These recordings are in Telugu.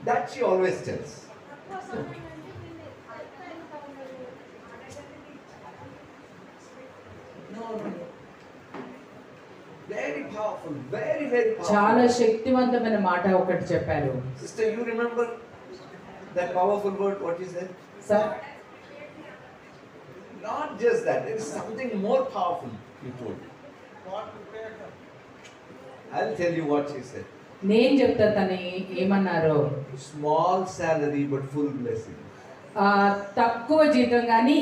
That she always tells. No. Very powerful, very powerful. చాలా శక్తివంతమైన మాట ఒకటి చెప్పారు. Sister, you remember that powerful word? What is that? Sir? Not just that. There is something more powerful. You told. I'll tell you what she said. నేను చెప్తా తను ఏమన్నారో. Small salary but full blessing. తక్కువ జీతం కానీ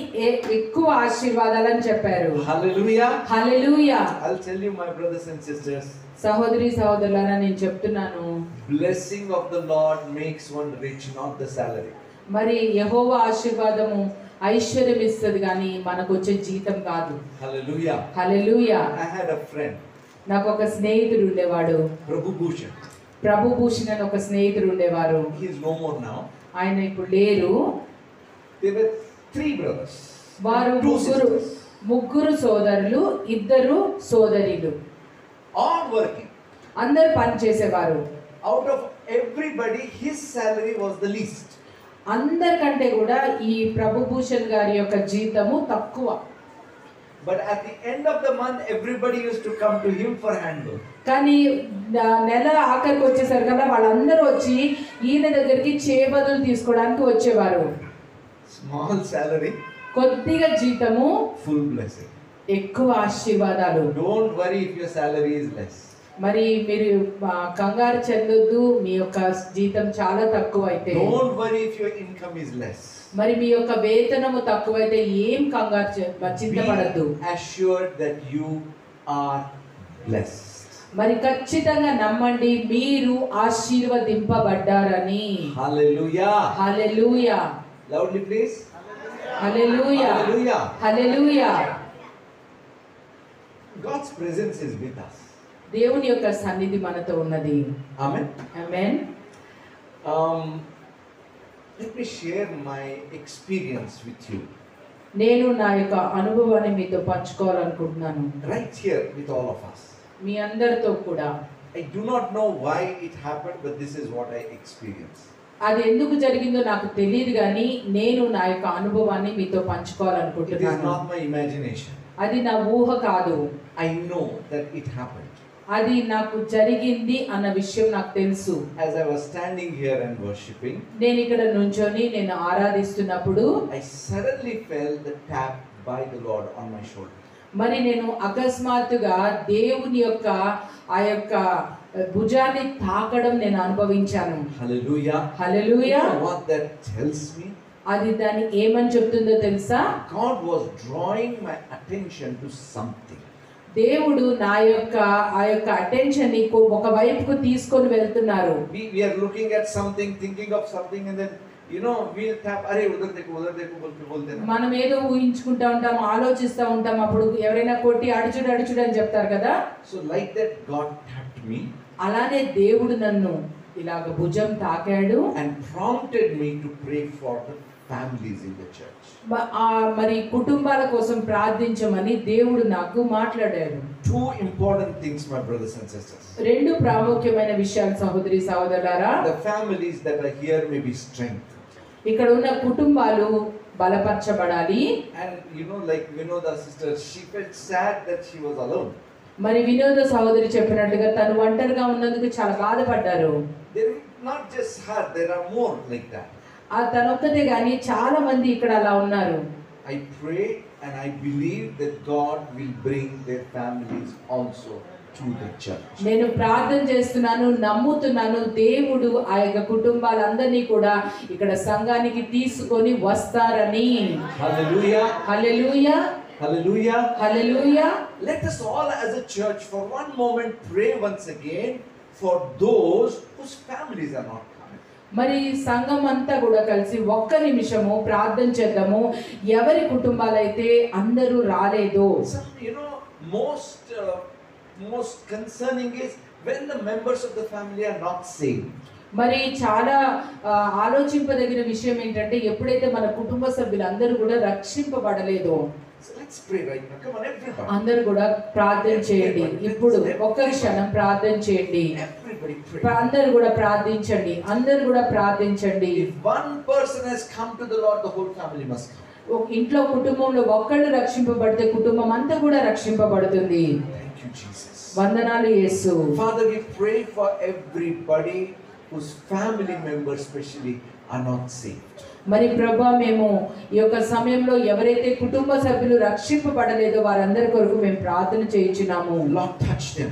ఎక్కువ ఆశీర్వాదాలని చెప్పారు. Hallelujah. Hallelujah. I'll tell you, my brothers and sisters. సహోదరి సహోదరులారా, నేను చెప్తున్నాను, Blessing of the Lord makes one rich, not the salary. మరి యెహోవా ఆశీర్వాదము ఐశ్వర్యం ఇస్తుంది కానీ మనకు వచ్చే జీతం కాదు. Hallelujah. Hallelujah. I had a friend. నాకు ఒక స్నేహితుడు ఉండేవాడు. Prabhu Bhushan. ప్రభు భూషణ్ అని ఒక స్నేహితుడు ఉండేవారు. He is no more now. ఆయన ఇప్పుడు లేరు. There were 3 brothers. వారు ముగ్గురు సోదరులు, 2 సోదరీలు. All working. అందరు పని చేసేవారు. Out of everybody, his salary was the least. అందరికంటే కూడా ఈ ప్రభు భూషణ్ గారి యొక్క జీతము తక్కువ. But at the end of the month, everybody used to come to him for handle. కానీ నెల ఆఖరికి వచ్చేసరికల్లా వాళ్ళందరూ వచ్చి ఈయన దగ్గరికి చేబదులు తీసుకోవడానికి వచ్చేవారు. Small salary, కొద్దిగా జీతము, full blessing. ఎక్కువ ఆశీర్వాదాలు. Don't worry if your salary is less. మరి మీరు కంగారు చెందొద్దు మీ యొక్క జీతం చాలా తక్కువ అయితే. Don't worry if your income is less. మరి మీ యొక్క వేతనము తక్కువైతే ఏం కంగారు చింతపడద్దు. Be assured that you are blessed. మరి ఖచ్చితంగా నమ్మండి, మీరు ఆశీర్వదింపబడ్డారని. Hallelujah. Hallelujah. Loudly please. Hallelujah. Hallelujah. Hallelujah. God's presence is with us. దేవుని యొక్క సన్నిధి మనతో ఉన్నది. Amen. Amen. Let me share my experience with you. నేను నా యొక్క అనుభవాన్ని మీతో పంచుకోవాలనుకుంటున్నాను. Right here with all of us. మీ అందరితో కూడా. I do not know why it happened, but this is what I experienced. అది ఎందుకు జరిగిందో నాకు తెలియదు కానీ నేను నా యొక్క అనుభవాన్ని మీతో It is పంచుకోవాలనుకుంటున్నాను. not my imagination. అది నా ఊహ కాదు. I know that it happened. అది నాకు జరిగింది అన్న విషయం నాకు తెలుసు. As I was standing here and worshiping, నేను ఇక్కడ నుంచొని నేను ఆరాధిస్తున్నప్పుడు I suddenly felt the tap by the Lord on my shoulder. మరి నేను అకస్మాత్తుగా దేవుని యొక్క ఆ యొక్క భుజాన్ని తాకడం నేను అనుభవించాను. Hallelujah. Hallelujah. You know what that tells me? అది దాన్ని ఏమని చెప్తుందో తెలుసా? God was drawing my attention to something. దేవుడు నా యొక్క ఆ యొక్క అటెన్షన్ ని ఒక వైపుకు తీసుకొని వెళ్తున్నారు. We are looking at something, thinking of something, and then we'll tap. अरे उधर देखो बोलते हैं. మనం ఏదో ఊహించుకుంటా ఉంటాం, ఆలోచిస్తూ ఉంటాం. అప్పుడు ఎవరైనా కొట్టి అడుచుడు అని చెప్తారు కదా. So like that, God tapped me. అలానే దేవుడు నన్ను ఇలాగ భుజం తాకాడు And prompted me to pray for the families in the church. మరి కుటుంబాల కోసం ప్రార్థించమని దేవుడు నాకు మాట్లాడాడు. 2 important things, my brothers and sisters. 2 ప్రాముఖ్యమైన విషయాలు సహోదరి సహోదరులారా. The families that are here may be strengthened. ఇక్కడ ఉన్న కుటుంబాలు బలపరచబడాలి. And like Vinoda sister, she felt sad that she was alone. మరి వినోద సహోదరి చెప్పినట్లుగా తను ఒంటరిగా ఉన్నందుకు చాలా బాధపడ్డారు. There not just her, there are more like that. తనొక్కతే గాని చాలా మంది ఇక్కడ అలా ఉన్నారు. I pray and I believe that God will bring their families also to the church. నేను ప్రార్థన చేస్తున్నాను, నమ్ముతున్నాను, దేవుడు ఆ యొక్క కుటుంబాలందరినీ కూడా ఇక్కడ సంఘానికి తీసుకొని వస్తారని. Hallelujah. Hallelujah. Hallelujah. Hallelujah. Let us all as a church for one moment pray once again for those whose families are not coming. మరి సంఘం అంతా కూడా కలిసి ఒక్క నిమిషము ప్రార్థన చేద్దాము. ఎవరి కుటుంబాలైతే అందరూ రాలేదో. Most concerning is when the members of the family are not saved. మరి చాలా ఆలోచింపదగిన విషయం ఏంటంటే ఎప్పుడైతే మన కుటుంబ సభ్యులందరూ కూడా రక్షింపబడలేదో. So let's pray right now. Come on, everybody. అందరూ కూడా ప్రార్థన చేయండి. ఇప్పుడు ఒక్క క్షణం ప్రార్థన చేయండి. Everybody pray. అందరూ కూడా ప్రార్థించండి. అందరూ కూడా ప్రార్థించండి. If one person has come to the Lord, the whole family must come. ఇంట్లో కుటుంబంలో ఒక్కళ్ళు రక్షింపబడితే కుటుంబం అంతా కూడా రక్షింపబడుతుంది. Thank you, Jesus. వందనాలు యేసు. Father, we pray for everybody whose family members especially are not saved. మరి ప్రభా, మేము ఈ యొక్క సమయంలో ఎవరైతే కుటుంబ సభ్యులు రక్షింపబడలేదో వారందరి కొరకు మేము ప్రార్థన చేయించున్నాము. Lord, touch them.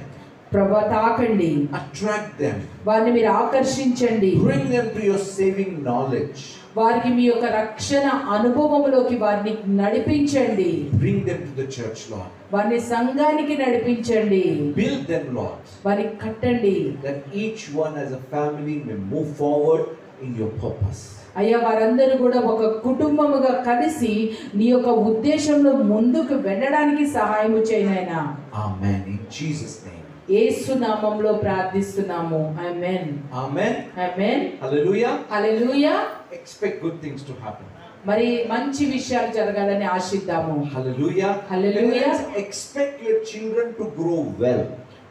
ప్రభా, తాకండి, attract them, వారిని మీరు ఆకర్షించండి, bring them to your saving knowledge, వారికి మీ యొక్క రక్షణ అనుభవంలోకి వారిని నడిపించండి. bring them to the church, Lord, వారిని సంఘానికి నడిపించండి, build them, Lord, వారిని కట్టండి. that each one as a family may move forward in your purpose. అయ్యా, వారందరూ కూడా ఒక కుటుంబముగా కలిసి నీ యొక్క ఉద్దేశంలో ముందుకు వెళ్ళడానికి సహాయము చేయనైనా. Amen. In Jesus' name. యేసు నామములో ప్రార్థిస్తున్నాము. ఆమేన్. Amen. Amen. Hallelujah. Hallelujah. Expect good things to happen. మరి మంచి విషయాలు జరగాలని ఆశిద్దాము. Hallelujah. Hallelujah. Expect your children to grow well.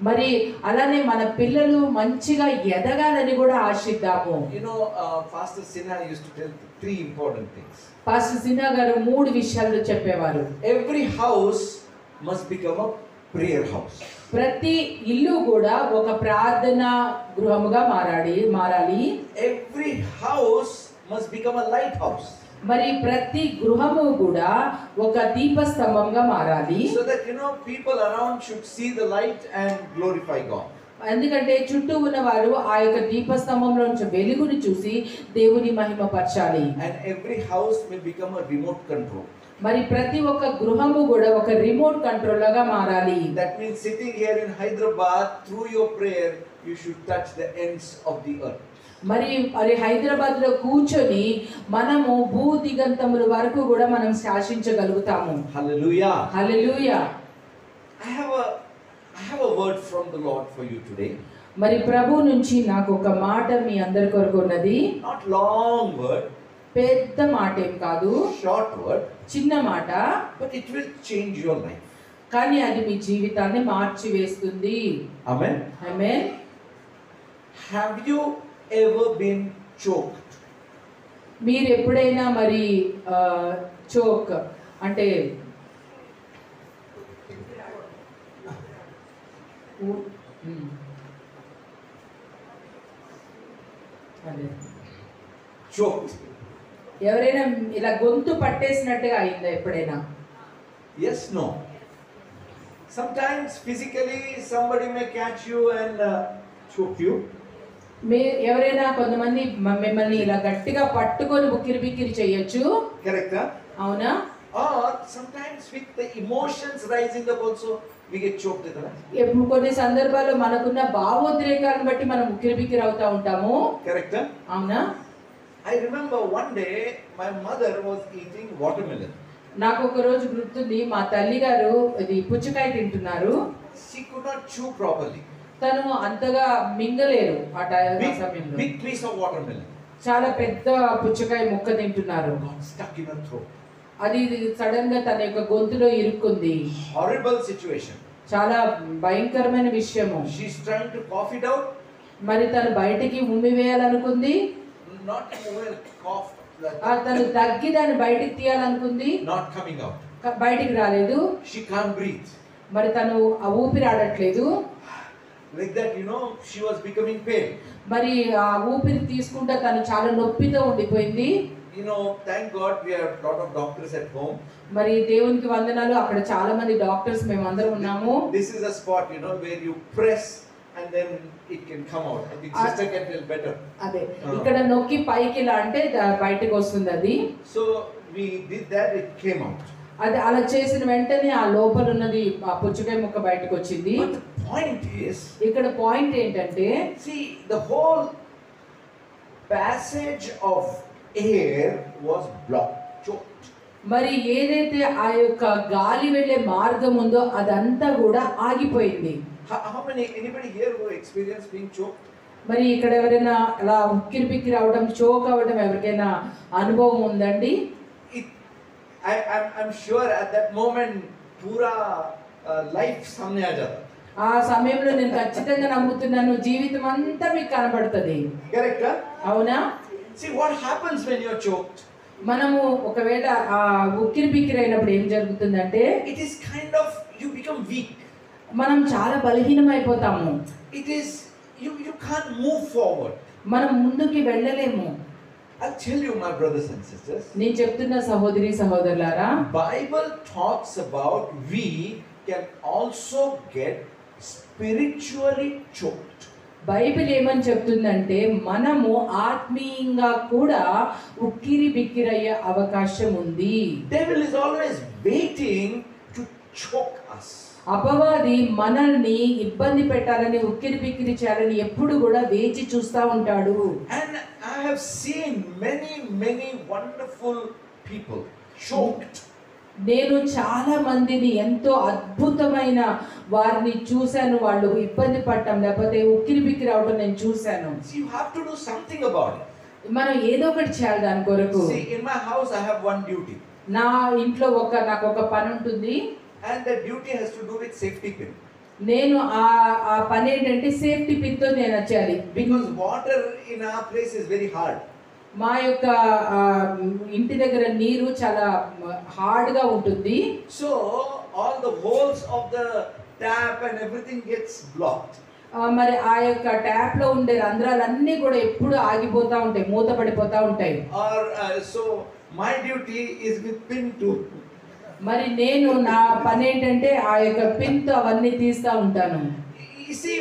మరి అలానే మన పిల్లలు మంచిగా ఎదగాలని కూడా ఆశిద్దాము. You know, Pastor Sinha used to tell 3 important things. Pastor Sinha గారు 3 విషయాలు చెప్పేవారు. Every house must become a prayer house. ప్రతి ఇల్లు కూడా ఒక ప్రార్థనా గృహముగా మారాలి. Every house must become a lighthouse. మరి ప్రతి గృహము కూడా ఒక దీపస్తంభంగా మారాలి. So that people around should see the light and glorify God. ఎందుకంటే చుట్టూ ఉన్నవారు ఆ యొక్క దీపస్తంభంలో నుంచి వెలుగుని చూసి దేవుని మహిమపరచాలి. And every house may become a remote control. మరి ప్రతి ఒక్క గృహము కూడా ఒక రిమోట్ కంట్రోలర్గా మారాలి. That means sitting here in Hyderabad, through your prayer you should touch the ends of the earth. మరి హైదరాబాద్ లో కూర్చొని మనము భూ దిగంతముల వరకు కూడా మనం శాసించగలుగుతాము. Hallelujah. Hallelujah. I have a word from the Lord for you today. మరి ప్రభు నుంచి నాకు ఒక మాట మీ అందరి కొరకు ఉన్నది. Not long word, పెద్ద మాట ఏం కాదు, short word, చిన్న మాట, but it will change your life. కానీ అది మీ జీవితాన్ని మార్చి వేస్తుంది. Amen. Amen. Have you ever been choked? మీరు ఎప్పుడైనా మరి చోక్ అంటే Choked. ఎవరైనా ఇలా గొంతు పట్టేసినట్టుగా అయిందా ఎప్పుడైనా? Yes, no. Sometimes physically somebody may catch you and choke you. ఎవరైనా కొంతమంది మిమ్మల్ని ఇలా గట్టిగా పట్టుకొని బిక్కిరి చేయొచ్చు. Correct? అవునా? Or sometimes with the emotions rising up also we get choked. కొన్ని సందర్భాల్లో మనకున్న భావోద్రేకాలను బట్టి మనం బిక్కిరి అవుతా ఉంటాము. Correct? అవునా? I remember one day my mother was eating watermelon. నాకు ఒక రోజు గుర్తుంది, మా తల్లి గారు ఇది పుచ్చకాయ తింటున్నారు. She could not chew properly. తను అంతగా మింగలేరు ఆ సమయంలో. Big piece of watermelon. చాలా పెద్ద పుచ్చకాయ ముక్క తింటున్నారు. Got stuck in her throat. అది సడన్ గా తన యొక్క గొంతులో ఇరుక్కుంది. Horrible situation. చాలా భయంకరమైన విషయము. She's trying to cough it out. మరి తను బయటికి ఉమ్మి వేయాలనుకుంది. Not even cough. తను దగ్గి దాన్ని బయటికి తీయాలనుకుంది. Not coming out. బయటికి రాలేదు. She can't breathe. మరి తను ఆ ఊపిరి ఆడట్లేదు. Like that, she was becoming pale. మరి ఆ ఊపిరి తీసుకుంటా తను చాలా నొప్పితో ఉండిపోయింది. Thank God we have a lot of doctors at home. మరి దేవునికి వందనాలు, అక్కడ చాలా మంది డాక్టర్స్ మేమందరం ఉన్నాము. This is a spot, where you press and then it can come out. I think sister can tell better. అదే ఇక్కడ నొక్కి పైకి ఇలా అంటే బయటకు వస్తుంది అది. So we did that, it came out. అది అలా చేసిన వెంటనే ఆ లోపల ఉన్నది ఆ పుచ్చకాయ ముక్క బయటకు వచ్చింది. But the point is, ఇక్కడ పాయింట్ ఏంటంటే, see, the whole passage of air was blocked, choked. మరి ఏదైతే ఆ యొక్క గాలి వెళ్ళే మార్గం ఉందో అదంతా కూడా ఆగిపోయింది. How anybody here who experienced being choked? మరి ఇక్కడ ఎవరైనా అలా ఉక్కిరి బిక్కిరి అవడం, చోక్ అవడం ఎవరికైనా అనుభవం ఉందండి? I'm sure at that moment पूरा life सामने आ जाता. ఆ సమయంలో నేను ఖచ్చితంగా నమ్ముతున్నాను జీవితం అంతా మీకు కనబడుతుంది. Correct? Huh? అవునా? See what happens when you're choked. మనము ఒకవేళ ఆ ఉక్కిరి బిక్కిరి అయినప్పుడు ఏం జరుగుతుందంటే It is kind of you become weak. మనం చాలా బలహీనం అయిపోతాము. It is you can't move forward. మనం ముందుకి వెళ్ళలేము. I'll tell you, my brothers and sisters. నేను చెప్తున్న సహోదరి సహోదరులారా, Bible talks about we can also get spiritually choked. Bible ఏమని చెప్తుందంటే మనము ఆత్మీయంగా కూడా ఉక్కిరి బిక్కిరయ్యే అవకాశం ఉంది. Devil is always waiting to choke us. అపవాది మనల్ని ఇబ్బంది పెట్టాలని ఉక్కిరి బిక్కిరి చేయాలని ఎప్పుడు కూడా వేచి చూస్తూ ఉంటాడు. And I have seen many wonderful people choked. నేను చాలా మందిని ఎంతో అద్భుతమైన వారిని చూశాను, వాళ్ళు ఇబ్బంది పడటం లేకపోతే ఉక్కిరి బిక్కిరి అవడం నేను చూశాను. So you have to do something about it. మనం ఏదో ఒకటి చేయాలి దాని కొరకు. See, in my house I have one duty. నా ఇంట్లో నాకు ఒక పని ఉంటుంది. And the duty has to do with safety pin. నేను ఆ పని ఏంటంటే సేఫ్టీ పిన్ తో నేను చేయాలి. Because water in our place is very hard. మా యొక్క ఇంటి దగ్గర నీరు చాలా హార్డ్ గా ఉంటుంది. So all the holes of the tap and everything gets blocked. మరి ఆ యొక్క ట్యాప్ లో ఉండే రంధ్రాలన్నీ కూడా ఎప్పుడు ఆగిపోతా ఉంటాయి, మూతపడిపోతా ఉంటాయి. Or so my duty is with pin too. మరి నేను నా పని ఏంటంటే ఆ యొక్క పిన్ తో అవన్నీ తీస్తా ఉంటాను. You see,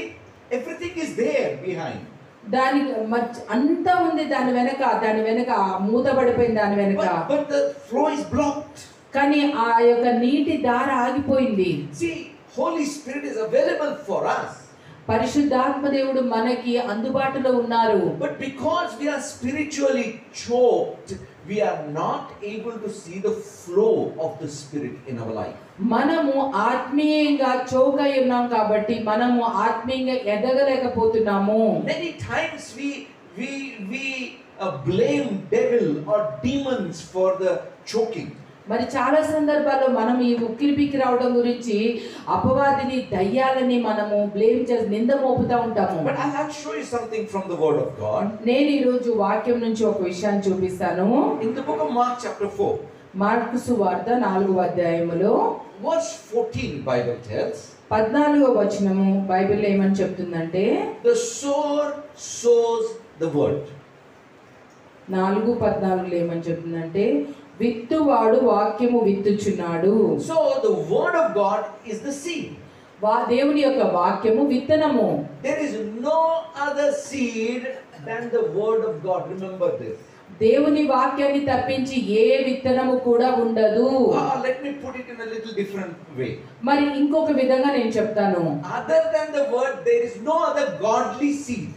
everything is there behind. దానికి అంతా ఉంది దాని వెనక మూతపడిపోయింది దాని వెనక. But the flow is blocked. కానీ ఆ యొక్క నీటి దార ఆగిపోయింది. See, Holy Spirit is available for us. పరిశుద్ధాత్మ దేవుడు మనకి అందుబాటులో ఉన్నారు. But because we are spiritually choked, we are not able to see the flow of the Spirit in our life. మనము ఆత్మీయంగా చోకై ఉన్నాం కాబట్టి మనము ఆత్మీయంగా ఎదగలేకపోతున్నాము. Many times we blame devil or demons for the choking. మరి చాలా సందర్భాల్లో మనం ఈ ఉక్కిరి బిక్కిరి అవడం గురించి అపవాదిని దయ్యాలని మనము బ్లేమ్ చేసి నింద మోపుతా ఉంటాము. But I'll show you something from the word of God. నేను ఈ రోజు వాక్యం నుంచి ఒక విషయాన్ని చూపిస్తాను. In the book of Mark chapter 4. Mark సువార్త 4వ అధ్యాయములో verse 14 Bible tells. 14వ వచనము బైబిల్ ఏమని చెప్తుందంటే The sower sows the word. 4:14 ఏమని చెప్తుందంటే విత్తువాడు వాక్యము విత్తుచున్నాడు. So the word of God is the seed. దేవుని యొక్క వాక్యము విత్తనము. There is no other seed than the word of God. Remember this. దేవుని వాక్యాన్ని తప్పించి ఏ విత్తనము కూడా ఉండదు. Let me put it in a little different way. మరి ఇంకొక విధంగా నేను చెప్తాను. Other than the word, there is no other godly seed.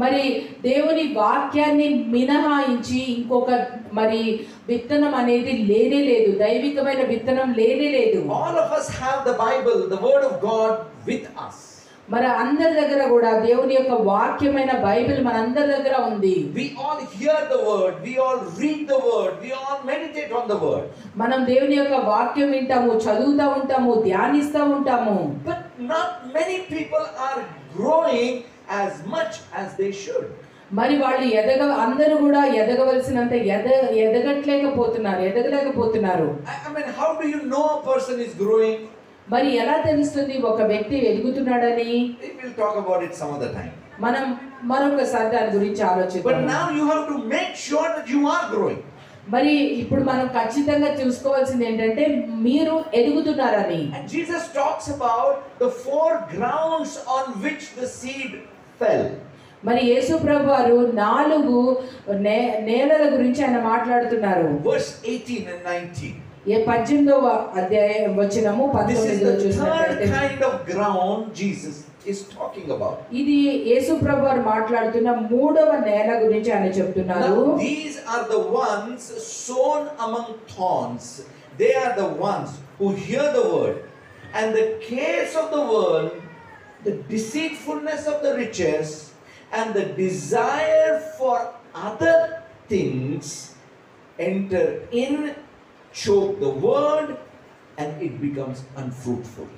మరి దేవుని వాక్యాన్ని మినహాయించి ఇంకొక మరి విత్తనం అనేది లేనే లేదు. దైవికమైన విత్తనం లేనే లేదు. All of us have the Bible, the word of God with us. మరి అందరి దగ్గర కూడా దేవుని యొక్క వాక్యమైన బైబిల్ మనందరి దగ్గర ఉంది. We all hear the word, we all read the word, we all meditate on the word. మనం దేవుని యొక్క వాక్యం వింటాము, చదువుతా ఉంటాము, ధ్యానిస్తూ ఉంటాము. But not many people are growing as much as they should. మరి వాళ్ళు అందరూ కూడా ఎదగవలసినంత ఎదగలేకపోతున్నారు. I mean, how do you know a person is growing? మరి ఎలా తెలుస్తుంది ఒక వ్యక్తి ఎదుగుతున్నాడని? We will talk about it some other time. మనం మరొకసారి దాని గురించి ఆలోచిద్దాం. But now you have to make sure that you are growing. మరి ఇప్పుడు మనం ఖచ్చితంగా చూసుకోవాల్సింది ఏంటంటే మీరు ఎదుగుతున్నారని. And Jesus talks about the 4 grounds on which the seed fell. మరి యేసు ప్రభు వారు 4 నేలల గురించి ఆయన మాట్లాడుతున్నారు. Verse 18 and 19. 18వ అధ్యాయం వచనము 19లో చూసినట్లయితే, this is the third kind of ground Jesus is talking about. ఇది యేసు ప్రభు వారు మాట్లాడుతున్న 3వ నేల గురించి ఆయన చెప్తున్నారు. Now, these are the ones sown among thorns. They are the ones who hear the word, and the cares of the world, the deceitfulness of the riches, and the desire for other things enter in, choke the word and it becomes unfruitful.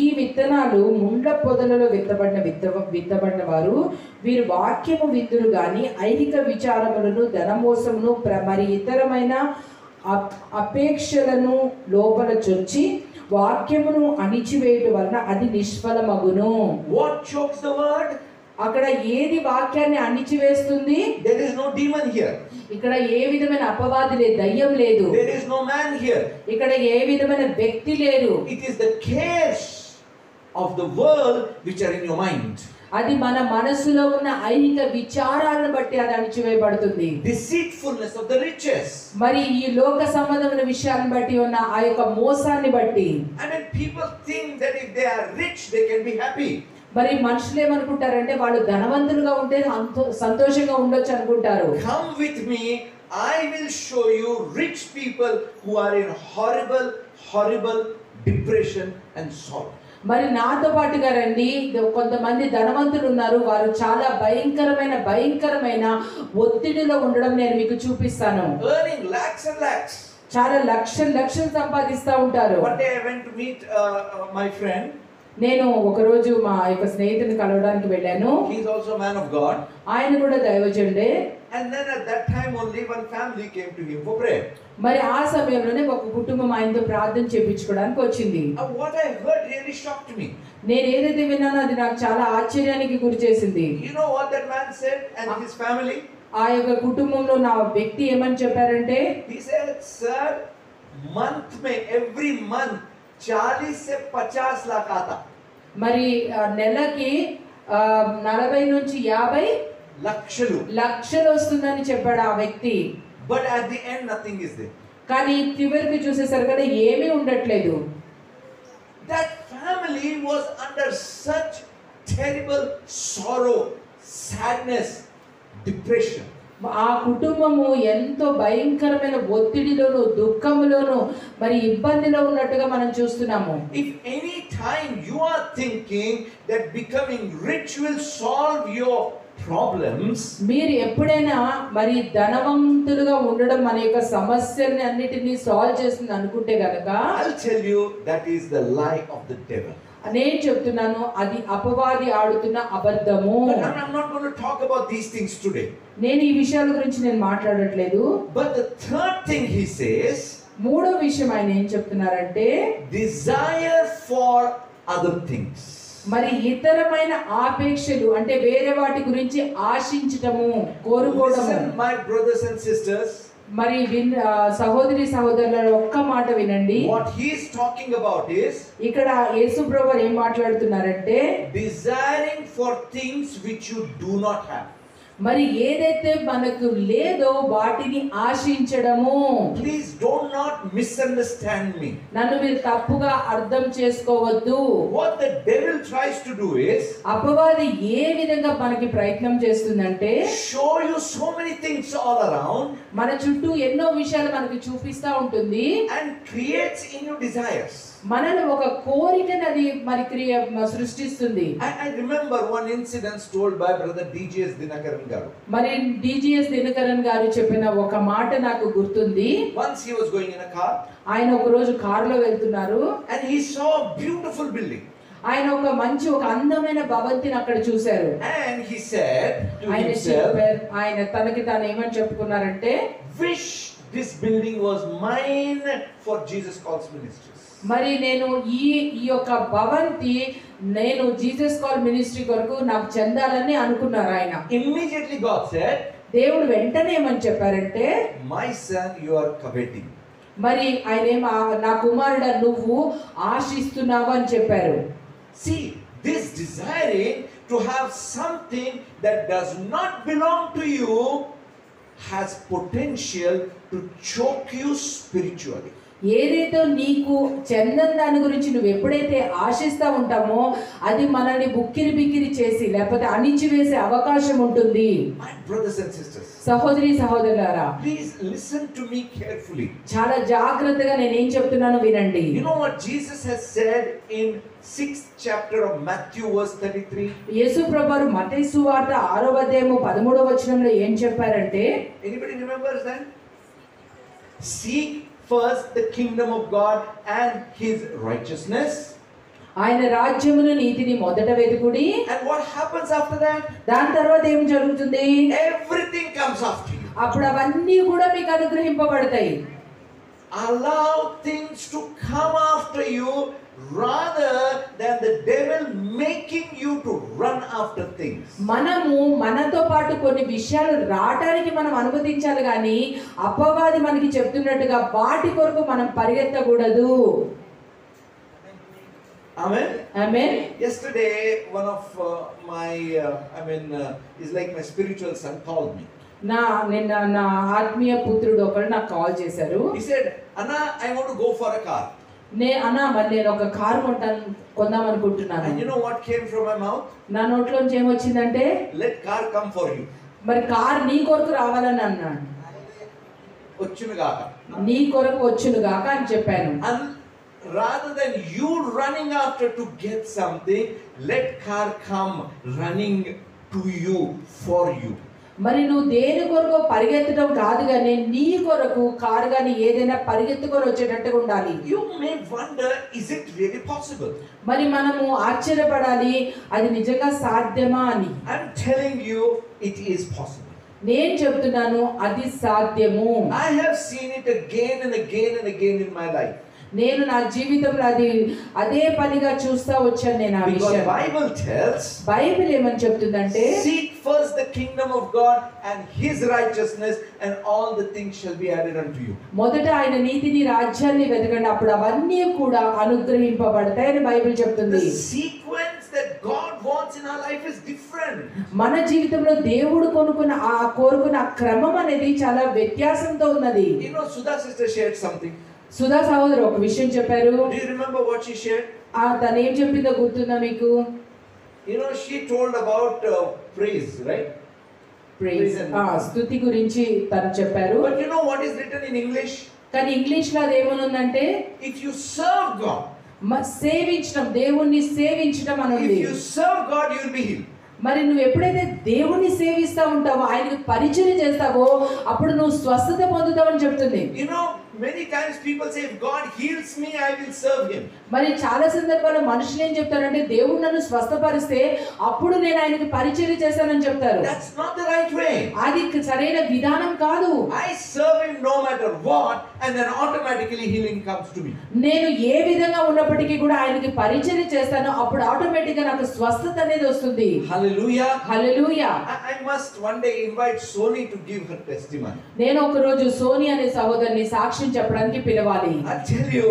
ఈ విత్తనాలు ముండ్ల పొదలలో విత్తబడిన వారు వీరు వాక్యము విత్తురు గాని ఐహిక విచారములను ధనమోసమును మరి ఇతరమైన అపేక్షలను లోపల చొచ్చి వాక్యమును అణిచివేయటం వలన అది నిష్ఫలమగును. What chokes the word? అక్కడ ఏది వాక్యాన్ని అణిచివేస్తుంది? There is no demon here. ఇక్కడ ఏ విధమైన అపవాది లేదు, దయ్యం లేదు. There is no man here. ఇక్కడ ఏ విధమైన వ్యక్తి లేరు. It is the cares of the world which are in your mind. అది మన మనసులో ఉన్న ఐహిక విచారాలను బట్టి అది అణిచివేయబడుతుంది. Deceitfulness of the riches. మరి ఈ లోక సంబంధమైన విషయాలను బట్టి ఉన్న ఆ యొక్క మోసాన్ని బట్టి. I mean, people think that if they are rich, they can be happy. మరి మనుషులు ఏమనుకుంటారంటే వాళ్ళు ధనవంతులుగా ఉంటే సంతోషంగా ఉండొచ్చు అనుకుంటారు. Come with me, I will show you rich people who are in horrible depression and sorrow. మరి నాతో పాటుగా రండి, కొంతమంది ధనవంతులు ఉన్నారు, వారు చాలా భయంకరమైన ఒత్తిడిలో ఉండడం నేను మీకు చూపిస్తాను. Earning lakhs and lakhs. చాలా లక్షలు సంపాదిస్తూ ఉంటారు. One day I went to meet my friend. నేను ఒకరోజు మా యొక్క స్నేహితుని కలవడానికి వెళ్ళాను. He is also a man of God. ఆయన కూడా దైవజనుడే. And then at that time only one family came to him for prayer. మరి ఆ సమయంలోనే ఒక కుటుంబం ఆయనతో ప్రార్థన చేయించుకోవడానికి వచ్చింది. What I heard really shocked me. నేను ఏదైతే విన్నానో అది నాకు చాలా ఆశ్చర్యానికి గురి చేసింది. You know what that man said and his family? ఆ యొక్క కుటుంబంలో నా వ్యక్తి ఏమని చెప్పారంటే, he said, sir, every month 40 से 50 लाख आता. మరి నెలకి 40 నుంచి 50 లక్షలు వస్తుందని చెప్పాడు ఆ వ్యక్తి. But at the end nothing is there. కానీ చివరికి చూసేసరికి ఏమీ ఉండట్లేదు. That family was under such terrible sorrow, sadness, depression. ఆ కుటుంబము ఎంతో భయంకరమైన ఒత్తిడిలోను దుఃఖములోను మరి ఇబ్బందిలో ఉన్నట్టుగా మనం చూస్తున్నాము. If any time you are thinking that becoming rich will solve your problems, మీరు ఎప్పుడైనా మరి ధనవంతులుగా ఉండడం మన యొక్క సమస్యల్ని అన్నిటినీ సాల్వ్ చేస్తుంది అనుకుంటే గనక, I'll tell you that is the lie of the devil. నేను చెప్తున్నాను అది అపవాది ఆడుతున్న అబద్ధము. But I'm not going to talk about these things today. నేను ఈ విషయాల గురించి నేను మాట్లాడట్లేదు. But the third thing he says, మూడో విషయం ఆయన ఏం చెప్తున్నారంటే, desire for other things. మరి ఇతరమైన ఆపేక్షలు అంటే వేరే వాటి గురించి ఆశించటము, కోరుకోవడము. Listen, my brothers and sisters, మరి సహోదరి సహోదరుల ఒక్క మాట వినండి. what he is talking about is, ఇక్కడ యేసుప్రభు ఏం మాట్లాడుతున్నారంటే, desiring for things which you do not have. మరి ఏదైతే మనకు లేదో వాటిని ఆశించడము. Please do not misunderstand me. నన్ను మీరు తప్పుగా అర్థం చేసుకోవద్దు. What the devil tries to do is, అపవాది ఏ విధంగా మనకి ప్రయత్నం చేస్తుందంటే, show you so many things all around, మన చుట్టూ ఎన్నో విషయాలు మనకి చూపిస్తా ఉంటుంది, and creates in you desires. మనల్ని ఒక కోరికని అది మరి సృష్టిస్తుంది. I remember one incident told by brother DGS Dinakaran garu. మరి DGS దినకరన్ గారు చెప్పిన ఒక మాట నాకు గుర్తుంది. Once he was going in a car, ఆయన ఒక రోజు కారులో వెళ్తున్నారు, and he saw a beautiful building. ఆయన ఒక అందమైన భవంతిని అక్కడ చూశారు. And he said to himself, ఆయన తనకి తాను ఏమని చెప్పుకున్నారంటే, wish this building was mine for Jesus Calls Ministries. మరి నేను ఈ యొక్క భవంతి నేను జీసస్ కాల్ మినిస్ట్రీ కొరకు నాకు చెందాలని అనుకున్నారు ఆయన. Immediately God said, దేవుడు వెంటనే ఏమని చెప్పారంటే, my son, you are coveting. మరి ఆయన నా కుమారుడా నువ్వు ఆశిస్తున్నావు అని చెప్పారు. See, this desiring to have something that does not belong to you has potential to choke you spiritually. ఏదైతే నీకు చెందని దాని గురించి నువ్వు ఎప్పుడైతే ఆశిస్తా ఉంటామో అది మనల్ని బుక్కిరి బిక్కిరి చేసి లేకపోతే అణిచివేసే అవకాశం ఉంటుంది. My brothers and sisters, సహోదరి సహోదరులారా, please listen to me carefully. చాలా జాగ్రత్తగా నేను ఏం చెప్తున్నానో వినండి. You know what Jesus has said in 6th chapter of Matthew verse 33? యేసు ప్రభువు మత్తయి సువార్త 6వ అధ్యాయము 13వ వచనంలో ఏం చెప్పారంటే, Anybody remembers that? Seek first the kingdom of God and his righteousness. ఆయన రాజ్యమును నీతిని మొదట వెతుకుడి. And what happens after that? దాని తర్వాత ఏం జరుగుతుంది? Everything comes after you. అప్పుడు అవన్నీ కూడా మీకు అనుగ్రహింపబడతాయి. Allow things to come after you rather than the devil making you to run after things. మనము మనతో పాటు కొన్ని విషయాలు రావడానికి మనం అనుమతించాలి కానీ అపవాది మనకి చెప్తున్నట్టుగా వాటి కొరకు మనం పరిగెత్తకూడదు. Amen. Amen. Yesterday, one of my, is like my spiritual son called me. నిన్న నా ఆత్మీయ పుత్రుడు ఒకడు నాకు కాల్ చేశారు. He said, "Anna, I want to go for a car." మరి నేను ఒక కారు కొందాం అనుకుంటున్నాను. And you know what came from my mouth? నా నోట్లోంచి ఏమొచ్చిందంటే, "Let car come for you." మరి కార్ నీ కొరకు రావాలని అన్నాడు. వచ్చునుగాక. నీ కొరకు వచ్చునుగాక అని చెప్పాను. And rather than you running after to get something, let car come running to you for you. మరి నువ్వు దేని కొరకు పరిగెత్తడం కాదు కానీ నీ కొరకు కారు కానీ ఏదైనా పరిగెత్తుకొని వచ్చేటట్టుగా ఉండాలి. You may wonder, is it really possible? మరి మనము ఆశ్చర్యపడాలి, అది నిజంగా సాధ్యమా అని. I'm telling you, it is possible. నేను చెప్తున్నాను, అది సాధ్యము. I have seen it again and again and again in my life. నేను నా జీవితంలో అదే పనిగా చూస్తా వచ్చాను నేను ఆ విషయం. Because Bible tells, బైబిల్ ఏమని చెప్తుందంటే, seek first the kingdom of God and his righteousness and all the things shall be added unto you. మొదట ఆయన నీతిని రాజ్యాన్ని వెతకండి, అప్పుడు అవన్నీ కూడా అనుగ్రహింపబడతాయని బైబిల్ చెప్తుంది. The sequence that God wants in our life is different. మన జీవితంలో దేవుడు కోరుకున్న క్రమం అనేది చాలా వ్యత్యాసంతో ఉన్నది. You know, Sudha sister shared something. Sudha సహోదరు ఒక విషయం చెప్పారు. Do you remember what she shared? తను ఏం చెప్పిందో గుర్తుందా మీకు? You know, she told about praise, right? Praise, స్తుతి గురించి తను చెప్పారు. But you know what is written in English? కానీ ఇంగ్లీష్ లో అది ఏమనుందంటే, if you serve God, సేవించడం, దేవుణ్ణి సేవించడం అని ఉంది. if you serve God, you will be healed. మరి నువ్వు ఎప్పుడైతే దేవుణ్ణి సేవిస్తా ఉంటావో, ఆయనకు పరిచయం చేస్తావో, అప్పుడు నువ్వు స్వస్థత పొందుతావని చెప్తుంది. You know, many times people say, if God heals me, I will serve him. మరి చాలా సందర్భాల్లో మనుషులు ఏం చెప్తారంటే, దేవుడు నన్ను స్వస్థపరిస్తే అప్పుడు నేను ఆయనకు పరిచయం చేస్తానని చెప్తారు. That's not the right way. అది సరైన విధానం కాదు. I serve him no matter what, and then automatically healing comes to me. నేను ఏ విధంగా ఉన్నప్పటికీ కూడా ఆయనకి పరిచయం చేస్తాను, అప్పుడు ఆటోమేటిక్ గా నాకు స్వస్థత అనేది వస్తుంది. Hallelujah. Hallelujah. I must one day invite Soni to give her testimony. నేను ఒక రోజు సోని అనే సహోదరిని సాక్ష్యం చెప్పడానికి పిలవాలి. I tell you,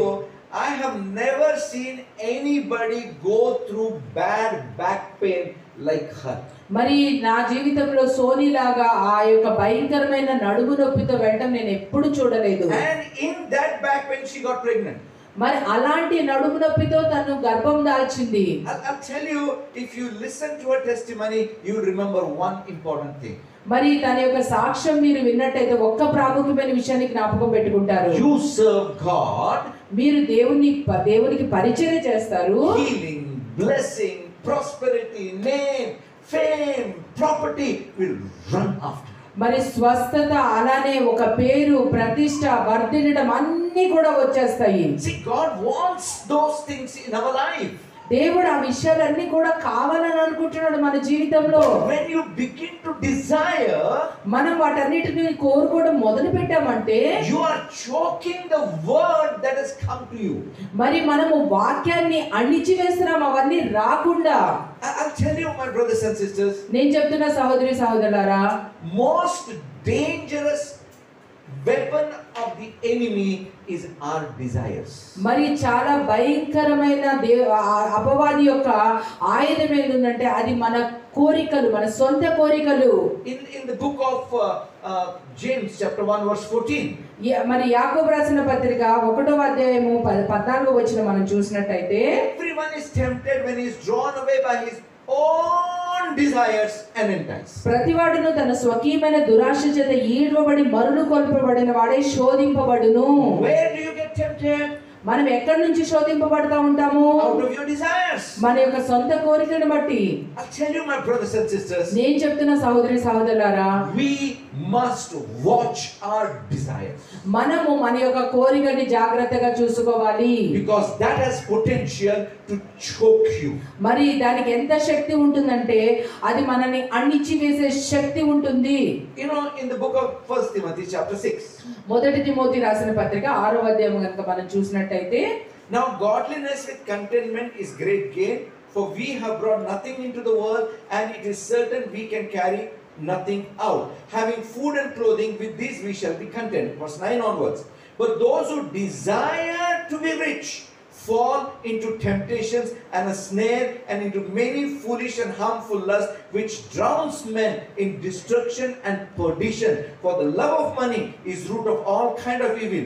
I have never seen anybody go through bad back pain like her. మరి నా జీవితంలో సోని లాగా ఆ యొక్క భయంకరమైన నడుము నొప్పితో వెళ్ళడం నేను ఎప్పుడు చూడలేదు. And in that back pain she got pregnant. మరి అలాంటి నడుము నొప్పితో తను గర్భం దాల్చింది. I'll tell you, if you listen to her testimony, you will remember one important thing. మరి తన యొక్క సాక్ష్యం మీరు విన్నట్టయితే ఒక్క ప్రాముఖ్యమైన విషయాన్ని జ్ఞాపకం పెట్టుకుంటారు. You serve God. మీరు దేవునికి పరిచయం చేస్తారు. Healing, blessing, prosperity, name, fame, property will run after. మరి స్వస్థత, అలానే ఒక పేరు, ప్రతిష్ట, వర్ధిల్లడం అన్నీ కూడా వచ్చేస్తాయి. See, God wants those things in our life. దేవుడు ఆ విషయాలన్నీ కూడా కావాలని అనుకుంటున్నాడు మన జీవితంలో. When you begin to desire, మనం వాటన్నిటిని కోరుకోవడం మొదలు పెట్టామంటే, you are choking the word that has come to you. మరి మనము వాక్యాన్ని అణిచివేస్తున్నాం అవన్నీ రాకుండా. I'll tell you, my brothers and sisters, నేను చెప్తున్న సహోదరి సహోదరులారా, most dangerous weapon of the enemy is our desires. మరి చాలా భయంకరమైన అపవాది యొక్క ఆయుధం ఏంటంటే అది మన కోరికలు, మన సొంత కోరికలు. In the book of James chapter 1 verse 14, మరి యాకోబు రాసిన పత్రిక 1వ అధ్యాయము 14వ వచనం మనం చూసినట్టయితే, everyone is tempted when he is drawn away by his own desires and enticed. ప్రతివాడును తన స్వకీయమైన దురాశ చేత ఈడ్వబడి మరులు కొల్పబడిన వాడే శోధింపబడును. Where do you get tempted? మనం ఎక్కడి నుంచి శోధింపబడతా ఉంటాము? Out of your desires. మన యొక్క సొంత కోరికలను బట్టి. I'll tell you, my brothers and sisters, నేను చెప్తున్న సహోదరి సహోదరులారా, we must watch our desires, మనము మన యొక్క కోరికని జాగ్రత్తగా చూసుకోవాలి. because that has potential to choke you. మరి దానికి ఎంత శక్తి ఉంటుందంటే అది మనని అణిచి వేసే శక్తి ఉంటుంది. You know, in the book of 1 Timothy chapter 6, మొదటి తిమోతి రాసిన పత్రిక 6వ అధ్యాయం కనుక మనం చూసినట్టయితే, now godliness with contentment is great gain, for we have brought nothing into the world, and it is certain we can carry nothing out. Having food and clothing, with these we shall be content. Verse 9 onwards. But those who desire to be rich fall into temptations and a snare, and into many foolish and harmful lusts, which drowns men in destruction and perdition. For the love of money is root of all kind of evil,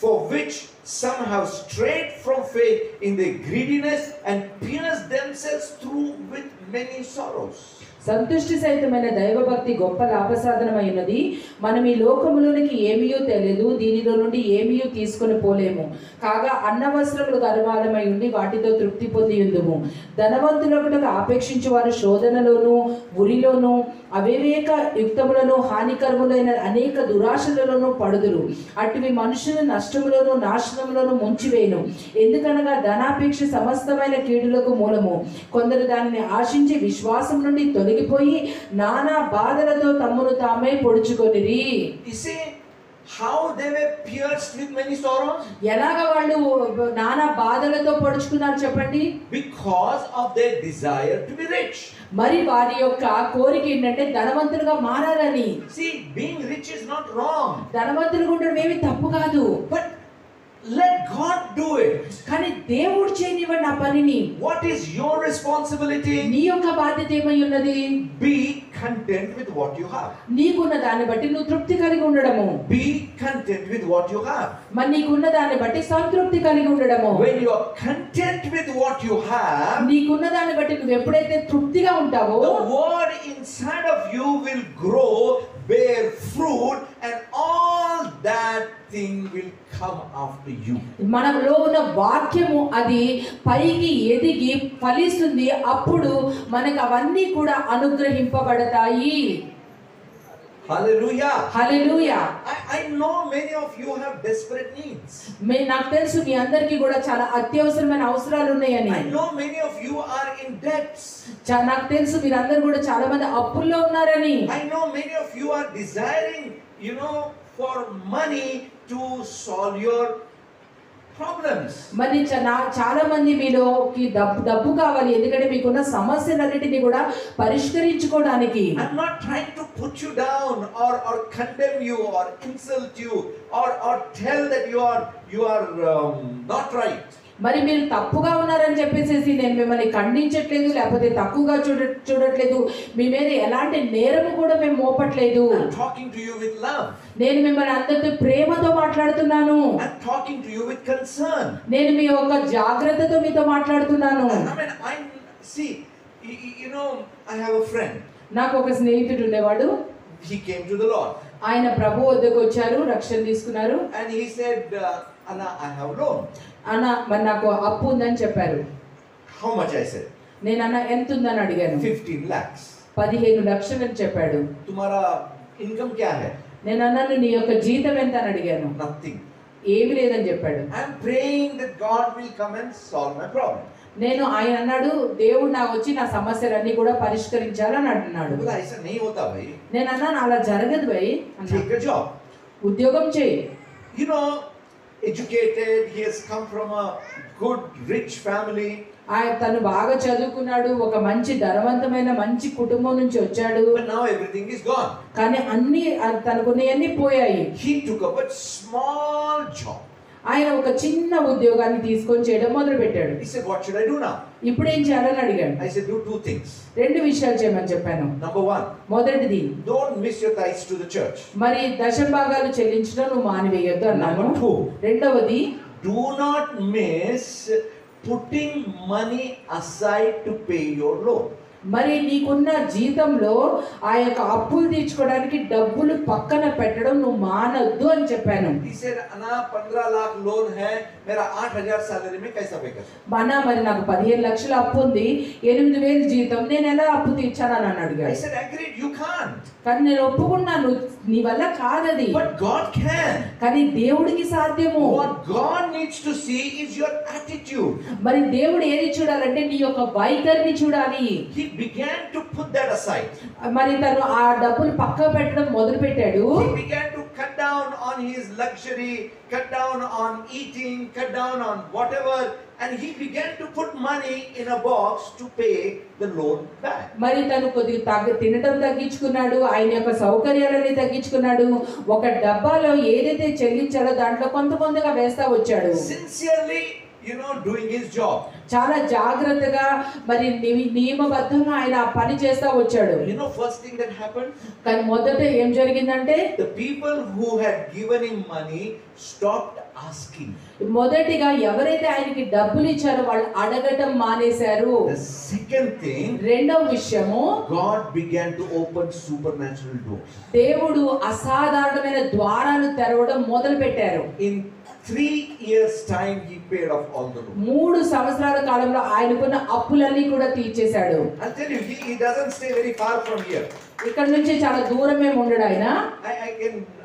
for which some have strayed from faith in their greediness and pierced themselves through with many sorrows. సంతుష్టి సహితమైన దైవభక్తి గొప్ప లాభసాధనమై ఉన్నది. మనం ఈ లోకములోనికి ఏమీయూ తెలియదు, దీనిలో నుండి ఏమీయూ తీసుకొని పోలేము. కాగా అన్న వస్త్రములు గర్వాలమై ఉండి వాటితో తృప్తి పొంది ఉందుము. ధనవంతులకు ఆపేక్షించు వారు శోధనలోను ఉరిలోను అవివేక యుక్తములను హానికరములైన అనేక దురాశలలోనూ పడుదురు. అటువి మనుషులు నష్టములోను నాశనములోను ముంచివేయును. ఎందుకనగా ధనాపేక్ష సమస్తమైన కీడులకు మూలము. కొందరు దానిని ఆశించి విశ్వాసం నుండి తొలగిపోయి నానా బాధలతో తమ్మును తామే పొడుచుకొనిరి. You see how they were pierced with many sorrows? ఎలాగ వాళ్ళు నానా బాధలతో పొడుచుకున్నారు చెప్పండి? Because of their desire to be rich. మరి వారి యొక్క కోరిక ఏంటంటే ధనవంతులుగా మారాలని. See, being rich is not wrong, ధనవంతులుగా ఉండడం ఏమీ తప్పు కాదు. but let God do it. కానీ దేవుడు చేయనివ్వండి ఆ పనిని. What is your responsibility? నీ యొక్క బాధ్యత ఏమై ఉన్నది? Be content with what you have. నీకున్న దాన్ని బట్టి నువ్వు తృప్తి కలిగి ఉండడము. Be content with what you have. మరి నీకున్న దాన్ని బట్టి సంతృప్తి కలిగి ఉండడము. When you are content with what you have, నీకున్న దాన్ని బట్టి నువ్వు ఎప్పుడైతే తృప్తిగా ఉంటావో, the word inside of you will grow, bear fruit, and all that thing will come after you. మనలో ఉన్న వాక్యము అది పైకి ఎదిగి ఫలిస్తుంది. అప్పుడు మనకు అవన్నీ కూడా అనుగ్రహింపబడతాయి. Hallelujah. Hallelujah. I know many of you have desperate needs. నాకు తెలుసు మీ అందరికీ కూడా చాలా అత్యవసరమైన అవసరాలు ఉన్నాయని. I know many of you are in debts. నాకు తెలుసు మీరందరూ కూడా చాలా మంది అప్పుల్లో ఉన్నారని. I know many of you are desiring, for money to solve your problems. మరి చాలా మంది మీలోకి డబ్బు కావాలి, ఎందుకంటే మీకున్న సమస్యలన్నిటిని కూడా పరిష్కరించుకోవడానికి. I'm not trying to put you down or condemn you or insult you or tell that you are not right. మరి మీరు తప్పుగా ఉన్నారని చెప్పేసి నేను మిమ్మల్ని ఖండించట్లేదు, లేకపోతే తక్కువగా చూడట్లేదు. మీ మీద ఎలాంటి నేరము కూడా మేము మోపట్లేదు. I'm talking to you with love. నేను మిమ్మల్ని అందరితో ప్రేమతో మాట్లాడుతున్నాను. I'm talking to you with concern. నేను మీ యొక్క జాగ్రత్తతో మీతో మాట్లాడుతున్నాను. I see, I have a friend. నాకు ఒక స్నేహితుడు ఉండేవాడు. He came to the Lord. ఆయన ప్రభు వద్దకు వచ్చారు, రక్షణ తీసుకున్నారు. And he said, Anna, I have loan. అన్న మరి నాకు అప్పు ఉందని చెప్పారు. How much? I said. నేను అన్న ఎంత ఉందని అడిగాను. 15 lakhs. 15 లక్షలు అని చెప్పాడు. तुम्हारा income क्या है? నేను అన్నాను నీ యొక్క జీతం ఎంత అని అడిగాను. Nothing. ఏమీ లేదని చెప్పాడు. I am praying that God will come and solve my problem. ఆయన అన్నాడు దేవుడు నాకు వచ్చి నా సమస్యలన్నీ కూడా పరిష్కరించాలని అంటున్నాడు. ऐसा नहीं होता भाई. నేను అన్నాను అలా జరగదు భయ్. Take a job. ఉద్యోగం చేయి. Educated, he has come from a good rich family. తను బాగా చదువుకున్నాడు, ఒక మంచి ధనవంతమైన మంచి కుటుంబం నుంచి వచ్చాడు. But now everything is gone. కానీ అన్ని తనకున్నవన్నీ పోయాయి. He took up a small job. ఆయన ఒక చిన్న ఉద్యోగాన్ని తీసుకొని చేయడం మొదలు పెట్టాడు. He said, what should I do now? ఇప్పుడు ఏం చేయాలని అడిగాడు. I said, do two things. రెండు విషయాలు చేయమని చెప్పాను. Number one, మొదటిది, don't miss your tithes to the church. మరి దశభాగాలు చెల్లించడం నువ్వు మానివేయొద్దు అన్నాను. Number two, రెండవది, do not miss putting money aside to pay your loan. మరి నీకున్న జీతంలో ఆ యొక్క అప్పులు తీర్చుకోవడానికి డబ్బులు పక్కన పెట్టడం నువ్వు మానొద్దు అని చెప్పాను. He said, "Ana 15 lakh loan hai, mera 8,000 salary mein kaisa pay kar?" మరి నాకు 15 లక్షల అప్పు ఉంది, 8,000 జీతం, నేను ఎలా అప్పు తీర్చానని I అడిగాడు. said, "Agreed, you can't." కానీ నేను ఒప్పుకున్నాను, నీ వల్ల కాదది. But God can. కానీ దేవుడికి సాధ్యము. What God needs to see is your attitude. మరి దేవుడు ఏది చూడాలంటే నీ యొక్క వైఖరిని చూడాలి. He began to put that aside. మరి తను ఆ డబ్బులు పక్క పెట్టడం మొదలు పెట్టాడు. He began to cut down on his luxury, cut down on eating, cut down on whatever, and he began to put money in a box to pay the loan back. మరి తను కొద్దిగా తినడం తగ్గించుకున్నాడు, ఆయన యొక్క సౌకర్యాలని తగ్గించుకున్నాడు. ఒక డబ్బాలో ఏదైతే చెల్లించాడో దాంట్లో కొంతగా వేస్తా వచ్చాడు. Sincerely, doing his job. చాలా జాగ్రత్తగా మరి నియమబద్ధంగా ఆయన ఆ పని చేస్తా వచ్చాడు. First thing that happened, కానీ మొదట ఏం జరిగిందంటే the people who had given him money stopped asking. మొదటిగా ఎవరైతే ఆయనకి డబ్బులు ఇచ్చారో వాళ్ళు అడగటం మానేశారు. The second thing, రెండవ విషయము, God began to open supernatural doors. దేవుడు అసాధారణమైన ద్వారాలు తెరవడం మొదలు పెట్టారు. In 3 years time he paid off all the loans. 3 సంవత్సరాల కాలంలో ఆయనకున్న అప్పులన్నీ కూడా తీర్చేశాడు. I'll tell you, he doesn't stay very far from here. ఇక్కడ నుంచి చాలా దూరమే ఉండడు ఆయన.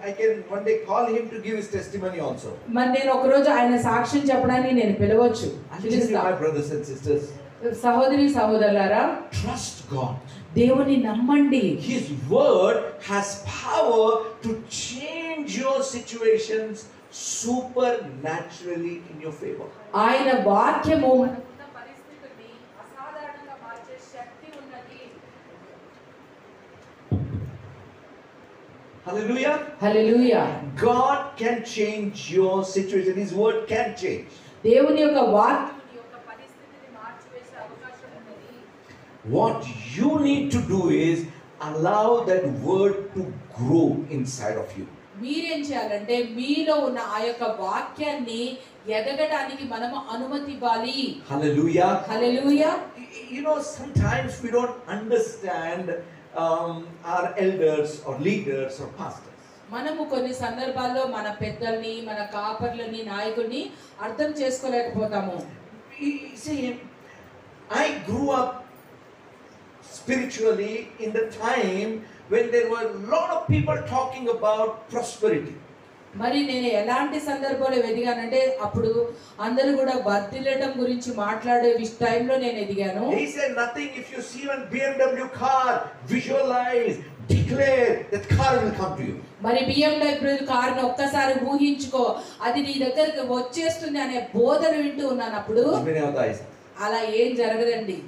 I can one day call him to give his testimony also. మరి నేను ఒక రోజు ఆయన సాక్ష్యం చెప్పడానికి నేను పిలవచ్చు. My brothers and sisters, సహోదరి సహోదరులారా, trust God. దేవుని నమ్మండి. His word has power to change your situations supernaturally in your favor. ఆయన వాక్యము పరిస్థితిని అసాధారణంగా మార్చే శక్తి ఉన్నది. Hallelujah. Hallelujah. God can change your situation. His word can change. దేవుని యొక్క వాక్యం యొక్క పరిస్థితిని మార్చివేసే అవకాశం ఉన్నది. What you need to do is allow that word to grow inside of you. మీరేం చేయాలంటే మీలో ఉన్న ఆ యొక్క వాక్యాన్ని ఎదగడానికి మనము అనుమతి ఇవ్వాలి. Hallelujah. Hallelujah. Sometimes we don't understand our elders or leaders or pastors. మనము కొన్ని సందర్భాల్లో మన పెద్దల్ని, మన కాపర్లని, నాయకుల్ని అర్థం చేసుకోలేకపోతాము. See, I grew up spiritually in the time when there were a lot of people talking about prosperity. మరి నేను ఎలాంటి సందర్భంలో ఎదిగానంటే అప్పుడు అందరూ కూడా వర్ధిల్లడం గురించి మాట్లాడే టైంలో నేను ఎదిగాను. He said nothing, if you see one BMW car, visualize, declare that car will come to you. మరి BMW కార్ని ఒక్కసారి ఊహించుకో, అది నీ దగ్గరికి వచ్చేస్తుంది అనే బోధన వింటూ ఉన్నాను. అప్పుడు అలా ఏం జరగదండి.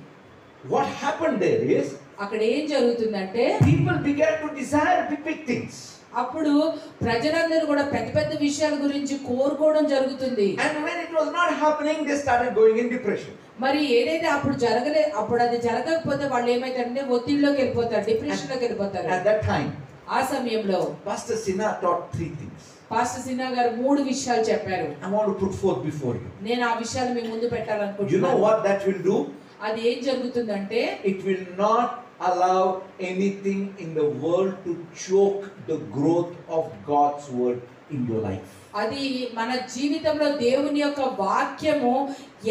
What happened there is, అక్కడ ఏం జరుగుతుందంటే people began to desire big things. అప్పుడు ప్రజలందరూ కూడా పెద్ద విషయాల గురించి కోరుకోవడం జరుగుతుంది. And when it was not happening, they started going in depression. మరి ఏదైతే అప్పుడు అది జరగకపోతే వాళ్ళు ఏమైతారంటే ఒత్తిడిలోకి వెళ్ళిపోతారు, డిప్రెషన్ లోకి వెళ్ళిపోతారు. At that time, ఆ సమయంలో Pastor Sinha taught 3 things. Pastor Sinha గారు 3 విషయాలు చెప్పారు. I want to put forth before you. నేను ఆ విషయాలు మీ ముందు పెట్టాలనుకుంటున్నాను. You know what that will do? అది ఏం జరుగుతుందంటే it will not allow anything in the world to choke the growth of God's word in your life. అది మన జీవితంలో దేవుని యొక్క వాక్యము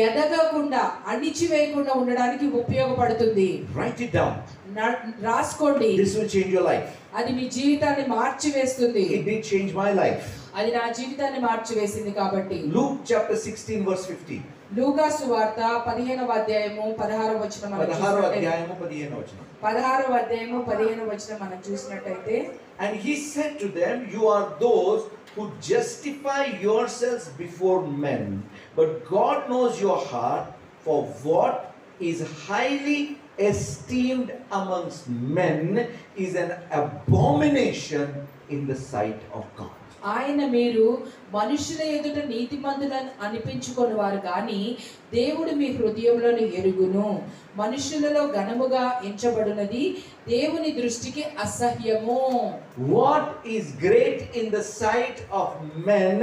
ఎదగకుండా అణిచివేయకుండా ఉండడానికి ఉపయోగపడుతుంది. Write it down. రాసుకోండి. This will change your life. అది మీ జీవితాన్ని మార్చివేస్తుంది. It did change my life. అది నా జీవితాన్ని మార్చివేసింది కాబట్టి. Luke chapter 16 verse 15. లూకా సువార్త 15వ అధ్యాయము 16వ వచనం మనం చూసినట్లయితే 16వ అధ్యాయము 15వ వచనం మనం చూసినట్లయితే, and he said to them, you are those who justify yourselves before men, but God knows your heart, for what is highly esteemed amongst men is an abomination in the sight of God. ఆయన మీరు మనుషుల ఎదుట నీతిమంతులను అనిపించుకొని వారు కానీ దేవుడు మీ హృదయంలోని ఎరుగును. మనుషులలో ఘనముగా ఎంచబడినది దేవుని దృష్టికి అసహ్యము. What is great in the sight of men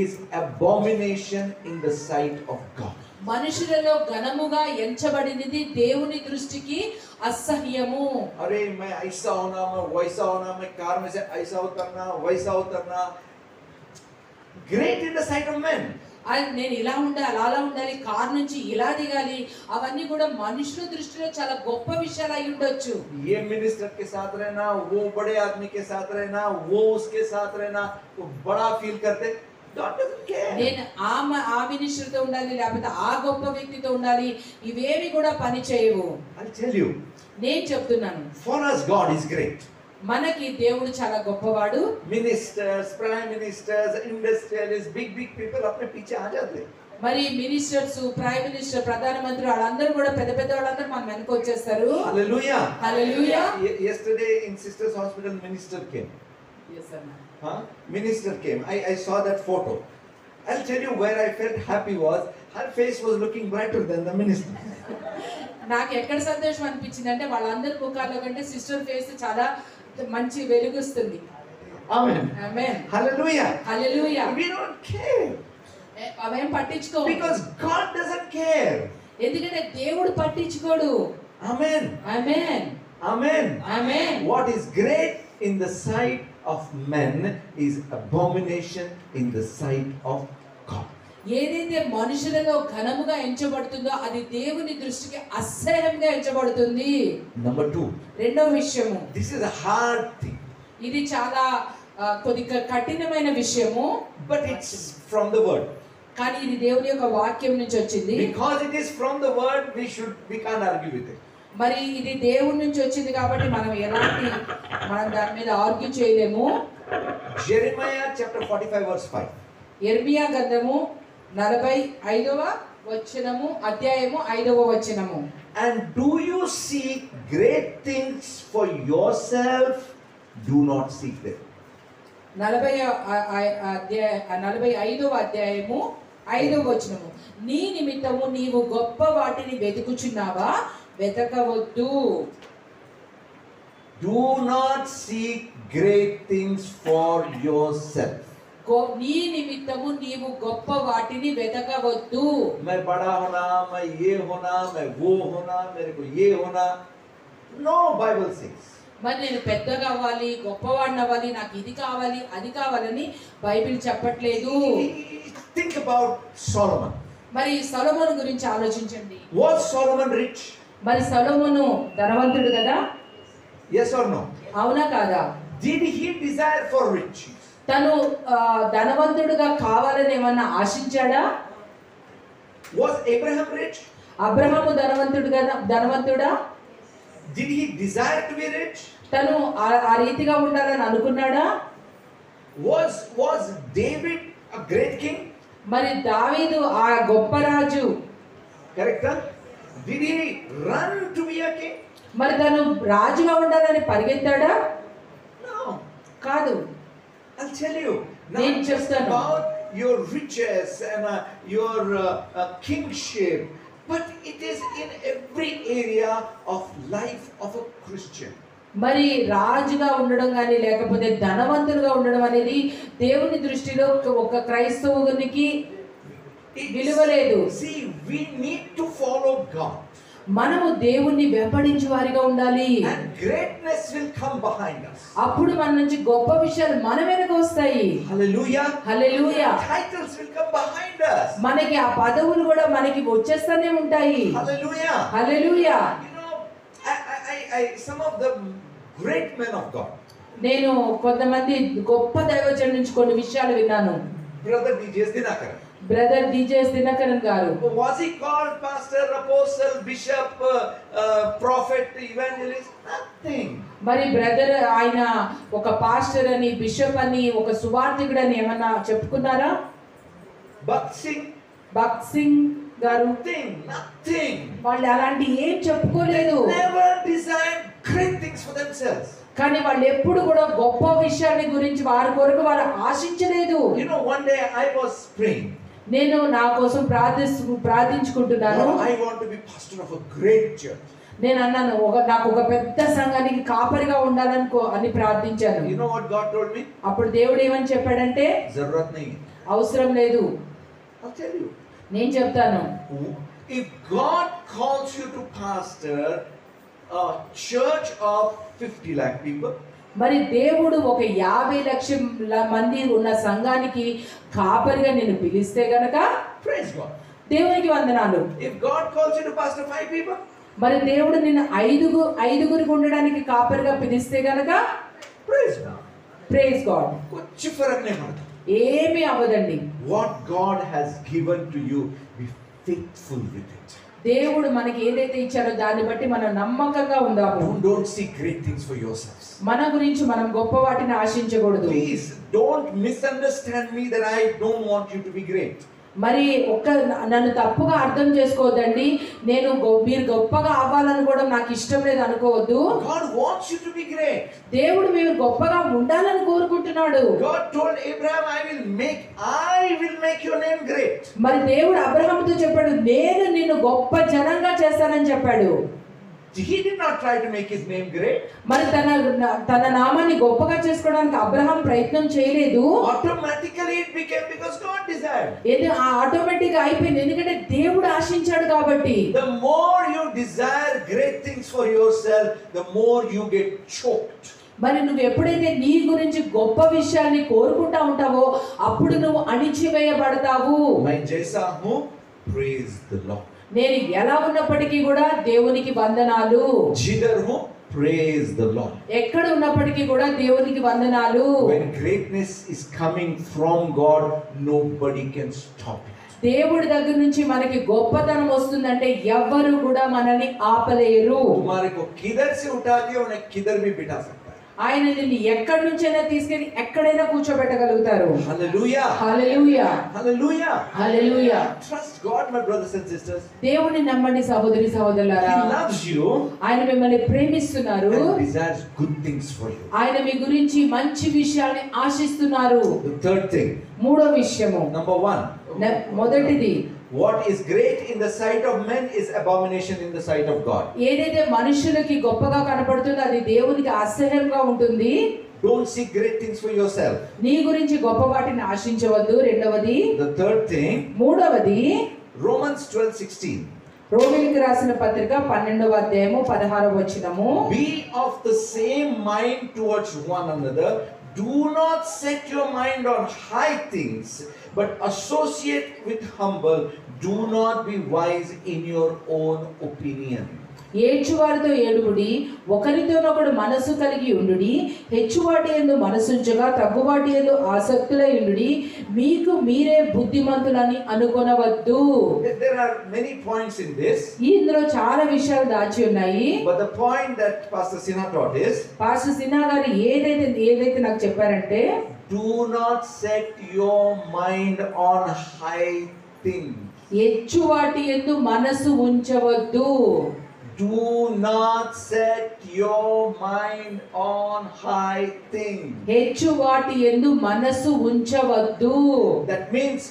is abomination in the sight of God. మనుషులలో ఘనముగా ఎంచబడినది దేవుని దృష్టికి అసహ్యము. अरे मैं ऐसा होना, मैं वैसा होना, मैं कार में से ऐसा उतरना, वैसा उतरना, great in the sight of men. నేను ఇలా ఉండాలి, అలా ఉండాలి, కార్ నుంచి ఇలా దిగాలి, అవన్నీ కూడా మనుషుల దృష్టిలో చాలా గొప్ప విషయాలు అయి ఉండొచ్చు. ये मिनिस्टर के साथ रहना, वो बड़े आदमी के साथ रहना, वो उसके साथ रहना, वो बड़ा फील करते. God doesn't care. నేను ఆ మినిస్టర్తో ఉండాలి, లేకపోతే ఆ గొప్ప వ్యక్తితో ఉండాలి, ఇవేవి కూడా పని చేయవు. I'll tell you. నేను చెప్తున్నాను, For us God is great. మనకి దేవుడు చాలా గొప్పవాడు. Ministers, prime ministers, industrialists, big people अपने पीछे आ जाते. మరి మినిస్టర్స్, ప్రైమ్ మినిస్టర్, ప్రధానమంత్రి వాళ్ళందరూ కూడా పెద్ద పెద్ద వాళ్ళందరూ మన వెనక వచ్చేస్తారు. Hallelujah. Hallelujah. Yesterday in Sisters Hospital minister came. Yes sir. Minister came. I saw that photo. I'll tell you where I felt happy was her face was looking brighter than the minister. నాకు ఎక్కడ సంతోషం అనిపించింది అంటే వాళ్ళందరి ముఖాల్లో కంటే సిస్టర్ ఫేస్ చాలా మంచి వెలుగుస్తుంది. Amen. Amen. Hallelujah. Hallelujah. We don't care. అవేం పట్టించుకో. Because God doesn't care. ఎందుకంటే దేవుడు పట్టించుకోడు. Amen. Amen. Amen. Amen. What is great in the sight of men is abomination in the sight of God. ఏదైతే మనుషులలో ఘనముగా ఎంచబడుతుందో అది దేవుని దృష్టికి అసహ్యంగా ఎంచబడుతుంది. Number 2. రెండో విషయము. This is a hard thing. ఇది చాలా కొద్దిగా కఠినమైన విషయము. But it's from the word. కానీ ఇది దేవుని యొక్క వాక్యం నుంచి వచ్చింది. Because it is from the word, we can't argue with it. మరి ఇది దేవుడి నుంచి వచ్చింది కాబట్టి మనం దాని మీద ఆర్గ్యూ చేయలేము. Jeremiah chapter 45 verse 5. యెర్మీయా గ్రంథము 45వ వచనము, అధ్యాయము 5వ వచనము. And do you seek great things for yourself? Do not seek them. 45వ అధ్యాయము 5వ వచనము. నీ నిమిత్తము నీవు గొప్ప వాటిని వెతుకుచున్నావా? వెతకవద్దు. Do not seek great things for yourself. నీ నిమిత్తము నీవు గొప్ప వాటిని వెతకవద్దు. मैं बड़ा होना, मैं ये होना, मैं वो होना, मेरे को ये होना. No, Bible says. మరి నేను పెద్దగా అవ్వాలి, గొప్పవాడిని అవ్వాలి, నాకు ఇది కావాలి, అది కావాలని బైబిల్ చెప్పట్లేదు. Think about Solomon. మరి సొలొమోను గురించి ఆలోచించండి. Was Solomon rich? మరి సొలొమోను ధనవంతుడు కదా? Yes or no? అవునా కాదా? Did he desire for riches? తను ధనవంతుడుగా కావాలని ఏమన్నా ఆశించాడా? Was Abraham rich? Abraham ధనవంతుడా? Did he desire to be rich? తను ఆ రీతిగా ఉండాలని అనుకున్నాడా? Was David a great king? మరి దావీదు ఆ గొప్ప రాజు. Correct? Did he run to be a king? మరి తను రాజుగా ఉండాలని పరిగెత్తాడా? No. కాదు. I'll tell you. Not just about your riches and your kingship, but it is in every area of life of a Christian. మరి రాజుగా ఉండడం కానీ లేకపోతే ధనవంతులుగా ఉండడం అనేది దేవుని దృష్టిలో ఒక క్రైస్తవునికి విలువ లేదు. See, we need to follow God. మనము దేవుణ్ణి వెంబడించే వారిగా ఉండాలి. And greatness will come behind us. అప్పుడు మన నుంచి గొప్ప విషయాలు మన వెనక వస్తాయి. Hallelujah. Hallelujah. Titles will come behind us. మనకి ఆ పదవులు కూడా మనకి వచ్చేస్తూనే ఉంటాయి. Hallelujah. Hallelujah. You know, some of the great men of God. నేను కొంతమంది గొప్ప దైవజనుల నుంచి కొన్ని విషయాలు విన్నాను. Brother D.J.S. Dinakaran. Brother D.J.S. Dinakaran గారు. Was he called pastor, apostle, bishop, prophet, evangelist? Nothing. మరి బ్రదర్ ఆయన ఒక పాస్టర్ అని, బిషప్ అని, ఒక సువార్థికుడు అని ఏమన్నా చెప్పుకున్నారా? భక్త్ సింగ్ గారు nothing. వాళ్ళు అలాంటి ఏం చెప్పుకోలేదు. Never desired great things for themselves. కానీ వాళ్ళు ఎప్పుడు కూడా గొప్ప విషయాన్ని గురించి వారి కొరకు వారు ఆశించలేదు. You know, one day I was praying. నేను నా కోసం ప్రార్థించుకుంటున్నాను. I want to be pastor of a great church. నేను అన్నాను నాకు ఒక పెద్ద సంఘానికి కాపరిగా ఉండాలని ప్రార్థించాను. You know what God told me? అప్పుడు దేవుడు ఏమని చెప్పాడంటే జరూరత్ nahi. అవసరం లేదు. I'll tell you. నేను చెప్తాను, if God calls you to pastor a church of 50 lakh people, మరి దేవుడు ఒక 50 లక్షల మంది ఉన్న సంఘానికి కాపరిగా నేను పిలిస్తే గనక praise God. దేవునికి వందనాలు. If God calls you to pastor 5 people, మరి దేవుడు నిన్ను ఐదుగురికి ఉండడానికి కాపరిగా పిలిస్తే గనక praise God. Praise God. कुछ फर्क नहीं पड़ता. ఏమీ అవ్వదండి. What God has given to you, be faithful with it. దేవుడు మనకి ఏదైతే ఇచ్చారో దాన్ని బట్టి మనం నమ్మకంగా ఉందాము. Don't seek great things for yourselves. మన గురించి మనం గొప్ప వాటిని ఆశించకూడదు. Please don't misunderstand me that I don't want you to be great. మరి నన్ను తప్పుగా అర్థం చేసుకోవద్దండి. మీరు గొప్పగా అవ్వాలని కూడా నాకు ఇష్టం లేదు అనుకోవద్దు. God wants you to be great. దేవుడు మీరు గొప్పగా ఉండాలని కోరుకుంటున్నాడు. God told Abraham, I will make your name great. మరి దేవుడు అబ్రహాముతో చెప్పాడు, నేను నిన్ను గొప్ప జనంగా చేస్తానని చెప్పాడు. He did not try to make his name great. మరి తన నామాన్ని గొప్పగా చేసుకోవడానికి అబ్రహాం ప్రయత్నం చేయలేదు. Automatically it became because God desired. ఇది ఆటోమేటిక్ గా అయిపోయింది, ఎందుకంటే దేవుడు ఆశించాడు కాబట్టి. The more you desire great things for yourself, the more you get choked. మరి నువ్వు ఎప్పుడైతే నీ గురించి గొప్ప విషయాన్ని కోరుకుంటా ఉంటావో అప్పుడు నువ్వు అణిచివేయబడతావు. मैं जैसा हूँ, praise the Lord. నేను ఎలా ఉన్నప్పటికీ కూడా దేవునికి వందనాలు. जिधर हूँ, praise the Lord. ఎక్కడ ఉన్నప్పటికీ కూడా దేవునికి వందనాలు. When greatness is coming from God, nobody can stop it. దేవుడి దగ్గర నుంచి మనకి గొప్పతనం వస్తుందంటే ఎవ్వరు కూడా మనల్ని ఆపలేరు. तुम्हारे को किधर से उठा दिया, उन्हें किधर भी बिठा सकता है. ఆయన నిన్ను ఎక్కడి నుంచైనా తీసుకెళ్ళి ఎక్కడైనా కూర్చోబెట్టగలుగుతారు. Hallelujah. Hallelujah. Hallelujah. Hallelujah. Trust God, my brothers and sisters. దేవుని నమ్మండి సహోదరి సహోదరులారా. He loves you. ఆయన మిమ్మల్ని ప్రేమిస్తున్నారు. And desires good things for you. ఆయన మీ గురించి మంచి విషయాల్ని ఆశిస్తున్నారు. The third thing. మూడో విషయము. Number 1. మొదటిది, what is great in the sight of men is abomination in the sight of God. ఏదైతే మనుషులకి గొప్పగా కనపడుతుందో అది దేవునికి అసహ్యంగా ఉంటుంది. Don't seek great things for yourself. నీ గురించి గొప్ప వాటిని ఆశించవద్దు. రెండవది. The third thing. మూడవది, Romans 12:16. రోమీయులకు రాసిన పత్రిక 12వ అధ్యాయము 16వ వచనము. Be of the same mind towards one another. Do not set your mind on high things, but associate with humble. Do not be wise in your own opinion. ఏడ్చువారితో ఏడుగుడి, ఒకరితోనొకడు మనసు కలిగి ఉండుడి, హెచ్చువాటి యందు మనసుంచగా తగ్గువాటి యందు ఆసక్తులై ఉండుడి, మీకు మీరే బుద్ధిమంతులని అనుకొనవద్దు. There are many points in this. ఇందులో చాలా విషయాలు దాచి ఉన్నాయి. But the point that Pastor Sinha taught is, pastor Sinha గారు ఏదైతే నాకు చెప్పారంటే, do not set your mind on high things. హెచ్చువాటి యందు మనసు ఉంచవద్దు. Do not set your mind on high things. హెచ్చువాటి యందు మనసు ఉంచవద్దు. That means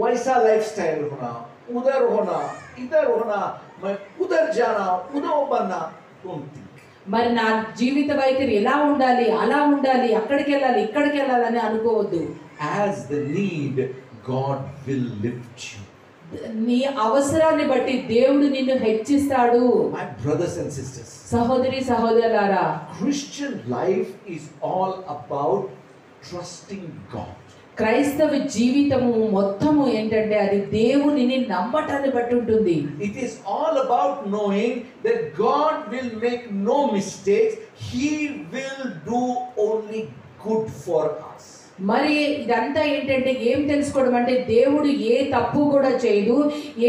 वैसा लाइफस्टाइल होना, उधर होना, इधर होना, मैं उधर जाना, उधर बनना. Don't think. మరి నా జీవిత వైఖరి ఎలా ఉండాలి, అలా ఉండాలి, అక్కడికి వెళ్ళాలి, ఇక్కడికి వెళ్ళాలని అనుకోవద్దు. As the need, God will lift you. నీ అవసరాన్ని బట్టి దేవుడు నిన్ను హెచ్చిస్తాడు. My brothers and sisters, సహోదరి సహోదరులారా, Christian life is all about trusting God. క్రైస్తవ జీవితము మొత్తము ఏంటంటే అది దేవునిని నమ్మటాన్ని బట్టి ఉంటుంది. It is all about knowing that God will make no mistakes. He will do only good for us. మరి ఇదంతా ఏంటంటే ఏం తెలుసుకోవడం అంటే దేవుడు ఏ తప్పు కూడా చేయదు,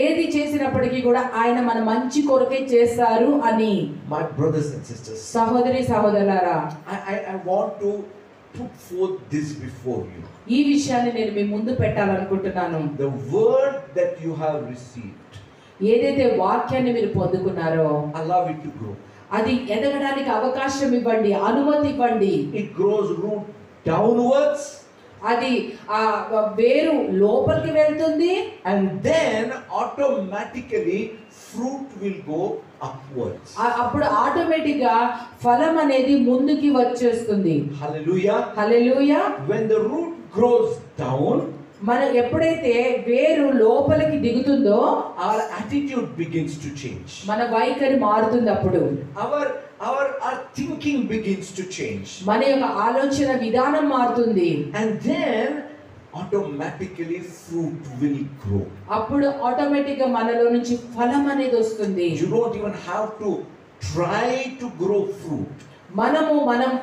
ఏది చేసినప్పటికీ కూడా ఆయన మన మంచి కొరకే చేస్తారు అని. My brothers and sisters, సహోదరి సహోదరులారా, I want to put forth this before you. ఈ విషయాన్ని నేను మీ ముందు పెట్టాలనుకుంటున్నాను. The word that you have received, ఏదైతే వాక్యాన్ని మీరు పొందుకున్నారో allow it to grow. అది ఎదగడానికి అవకాశం ఇవ్వండి, అనుమతి ఇవ్వండి. It grows root downwards, అది ఆ వేరు లోపలికి వెళ్తుంది, and then automatically fruit will go upwards. అప్పుడు ఆటోమేటిక్ గా ఫలం అనేది ముందుకి వచ్చేస్తుంది. Hallelujah. Hallelujah. When the root grows down, మనం ఎప్పుడైతే వేరు లోపలికి దిగుతుందో our attitude begins to change. మన వైఖరి మారుతుంది. అప్పుడు Our thinking begins to change. మన యొక్క ఆలోచన విధానం మారుతుంది. And then automatically fruit will grow. అప్పుడు ఆటోమేటిక్ గా మనలో నుంచి ఫలం అనేది వస్తుంది. You don't even have to try to grow fruit. మనం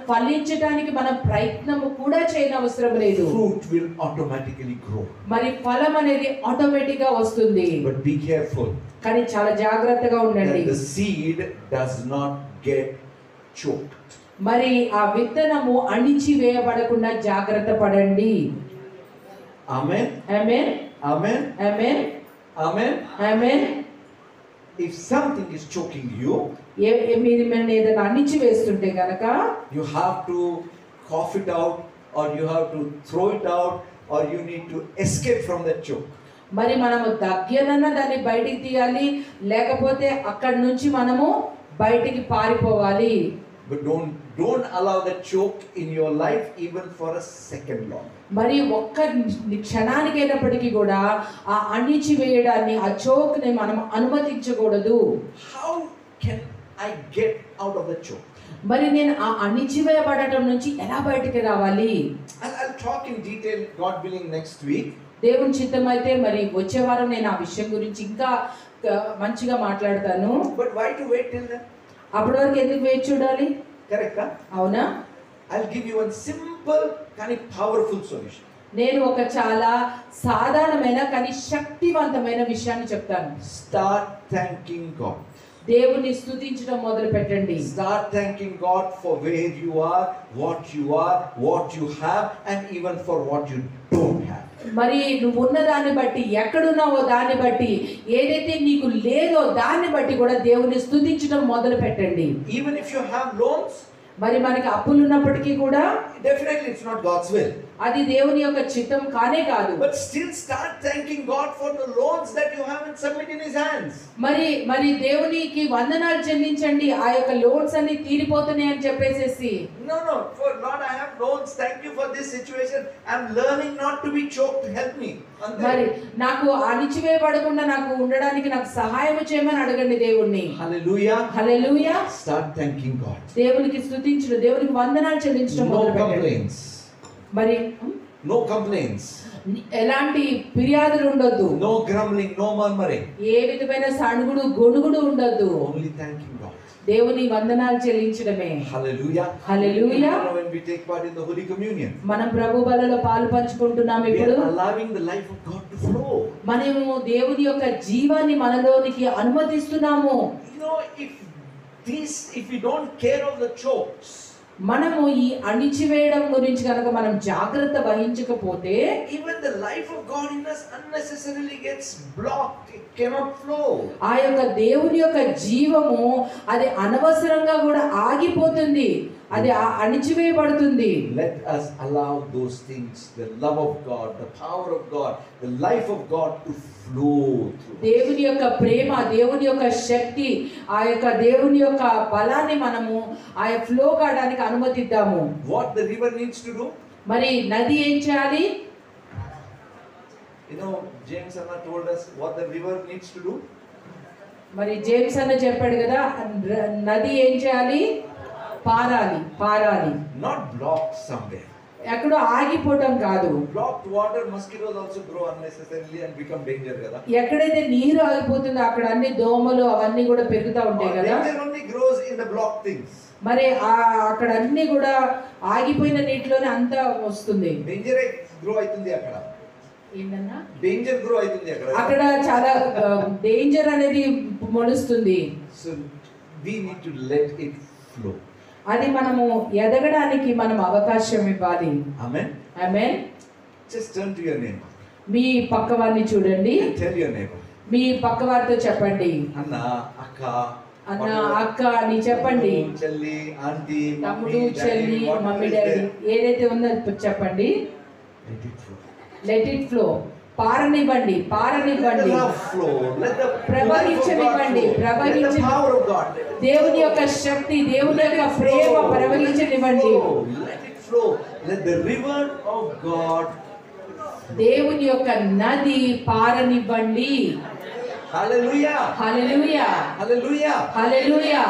ఫలించడానికి మనం ప్రయత్నము కూడా చేయనవసరం లేదు. Fruit will automatically grow. మరి ఫలం అనేది ఆటోమేటిక్ గా వస్తుంది. But be careful. కానీ చాలా జాగ్రత్తగా ఉండండి. That the seed does not get choked. మరి ఆ విత్తనము అణిచి వేయబడకుండా జాగ్రత్త పడండి. Amen. Amen. Amen. Amen. Amen. Amen. If something is choking you, మీరు ఏదైనా అణిచి వేస్తుంటే గనక you have to cough it out, or you have to throw it out, or you need to escape from that choke. మరి మనము దగ్గరన దాన్ని బయటికి తీయాలి, లేకపోతే అక్కడి నుంచి మనము బయటికి పారిపోవాలి. But don't allow that choke in your life even for a second long. మరి ఒక్క క్షణానికి అయినప్పటికీ కూడా ఆ అణిచి వేయడాన్ని, ఆ చోక్ ని మనం అనుమతించకూడదు. How can I get out of the choke? మరి నేను ఆ అణిచివేయబడటం నుంచి ఎలా బయటికి రావాలి? I'll talk in detail, God willing, next week. దేవుని చిత్తమైతే మరి వచ్చే వారం నేను ఆ విషయం గురించి ఇంకా మంచిగా మాట్లాడతాను. But why to wait till then? అప్పటి వరకు ఎందుకు వేచి చూడాలి? Correct? అవునా? I'll give you one simple kind of powerful solution. నేను ఒక చాలా సాధారణమైన కానీ శక్తివంతమైన విషయాన్ని చెప్తాను. Start thanking God. దేవుని స్తుతించడం మొదలు పెట్టండి. Start thanking God for where you are, what you have, and even for what you don't have. మరి నువ్వు ఉన్న దాన్ని బట్టి, ఎక్కడున్నావో దాన్ని బట్టి, ఏదైతే నీకు లేదో దాన్ని బట్టి కూడా దేవుని స్తుతించడం మొదలు పెట్టండి. Even if you have loans, మరి మనకి అప్పులు ఉన్నప్పటికీ కూడా definitely it's not God's will. అది దేవుని యొక్క చిత్తం కానే కాదు. But still start thanking God for the loans that you have and submit in His hands. మరి దేవునికి వందనాలు చెల్లించండి, ఆ యొక్క లోన్స్ అన్ని తీరిపోతున్నాయి అని చెప్పేసేసి. No, for Lord, I have loans. Thank you for this situation. I'm learning not to be choked. Help me. మరి నాకు అణిచివేయబడకుండా నాకు ఉండడానికి నాకు సహాయం చేయమని అడగండి దేవుణ్ణి. Hallelujah. హల్లెలూయా. Start thanking God. దేవునికి స్తుతించడం, దేవునికి వందనాలు చెల్లించడం మొదలు పెట్టండి. మరి no complaints. ఎలాంటి ఫిర్యాదులు ఉండొద్దు. No grumbling, no murmuring. ఏ విధమైన సణుగుడు గొణుగుడు ఉండొద్దు. Only thanking God. దేవుని వందనాలు చెల్లించడమే. Hallelujah. Hallelujah. When we take part in the Holy Communion, మనం ప్రభు బలలో పాలు పంచుకుంటున్నాం. ఇప్పుడు we are allowing the life of God to flow. మనము దేవుని యొక్క జీవాన్ని మనలోనికి అనుమతిస్తున్నాము. You know, if we don't care of the chokes, మనము ఈ అణిచివేయడం గురించి కనుక మనం జాగ్రత్త వహించకపోతే, even the life of God in us unnecessarily gets blocked. It cannot flow. ఆ యొక్క దేవుని యొక్క జీవము అది అనవసరంగా కూడా ఆగిపోతుంది, అది అణిచివేయబడుతుంది. Let us allow those things, the love of God, the power of God, the life of God to flow through. దేవుని యొక్క ప్రేమ, దేవుని యొక్క శక్తి, ఆ యొక్క దేవుని యొక్క బలాన్ని మనము ఆ ఫ్లో కావడానికి అనుమతిద్దాము. What the river needs to do? మరి నది ఏం చేయాలి? You know, James Anna told us what the river needs to do. మరి జేమ్స్ అన్న చెప్పాడు కదా, నది ఏం చేయాలి? పారాలి. Not blocked somewhere. ఎక్కడో ఆగిపోవటం కాదు. Blocked water, mosquitoes also grow unnecessarily and become danger కదా. ఎక్కడైతే నీరు ఆగిపోతుందో అక్కడ అన్ని దోమలు అవన్నీ కూడా పెరుగుతూ ఉంటాయి కదా. Danger only grows in the blocked things. మరి అక్కడ అన్ని కూడా ఆగిపోయిన నీటిలోనే అంతా వస్తుంది. Danger grow అవుతుంది అక్కడ. ఏంటన్నా? Danger grow అవుతుంది అక్కడ. అక్కడ చాలా డేంజర్ అనేది మొలుస్తుంది. So we need to let it flow. అది మనము ఎదగడానికి మనం అవకాశం ఇవ్వాలి. Amen. Amen. Just turn to your neighbor. మీ పక్కవారిని చూడండి. Tell your neighbor. మీ పక్కవారితో చెప్పండి. అన్న, అక్క, అని చెప్పండి. చెల్లి, ఆంటీ, తమ్ముడు, చెల్లి, మమ్మీ, డాడీ ఏదైతే ఉందో చెప్పండి. Let it flow. పారనివ్వండి. ప్రవహించనివ్వండి. దేవుని యొక్క శక్తి, దేవుని యొక్క ప్రేమ ప్రవహించనివ్వండి. Let it flow. Let the river of God దేవుని యొక్క నది పారనివ్వండి. Hallelujah. Hallelujah, Hallelujah. Hallelujah.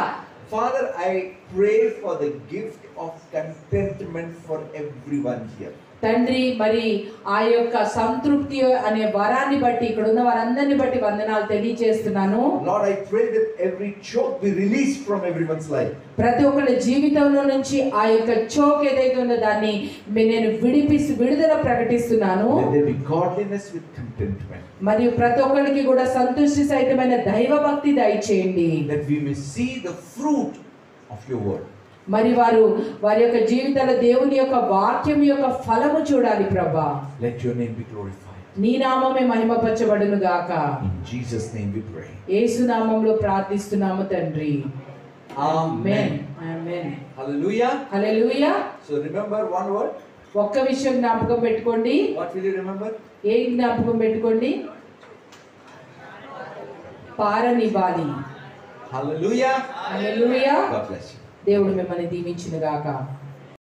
Father, I pray for the gift of contentment for everyone here. తండ్రి, మరి ఆ యొక్క సంతృప్తి అనే వరాన్ని బట్టి ఇక్కడ ఉన్న వారందరిని బట్టి వందనాలు తెలియజేస్తున్నాను. Lord, I pray that every choke be released from everyone's life. ప్రతి ఒక్కరి జీవితంలో నుంచి ఆ యొక్క చోక్ ఏదైతే ఉందో దాన్ని నేను విడుదల ప్రకటిస్తున్నాను. Let there be godliness with contentment. మరియు ప్రతి ఒక్కరికి కూడా సంతృష్టి సహితమైన దైవ భక్తి దయచేయండి. That we may see the fruit of your word. మరి వారి యొక్క జీవితాల దేవుని యొక్క వాక్యం యొక్క ఫలము చూడాలి ప్రభా. Let your name be glorified. నీ నామమే మహిమపరచబడును గాక. In Jesus' name we pray. యేసు నామములో ప్రార్థిస్తున్నాము తండ్రి. Amen. ఆమేన్. Hallelujah. హల్లెలూయా. So remember one word. ఒక్క విషయం జ్ఞాపకం పెట్టుకోండి. What will you remember? ఏ జ్ఞాపకం పెట్టుకోండి? పారనివ్వాలి. Hallelujah. Hallelujah. God bless you. దేవుడు మిమ్మల్ని దీవించును గాక.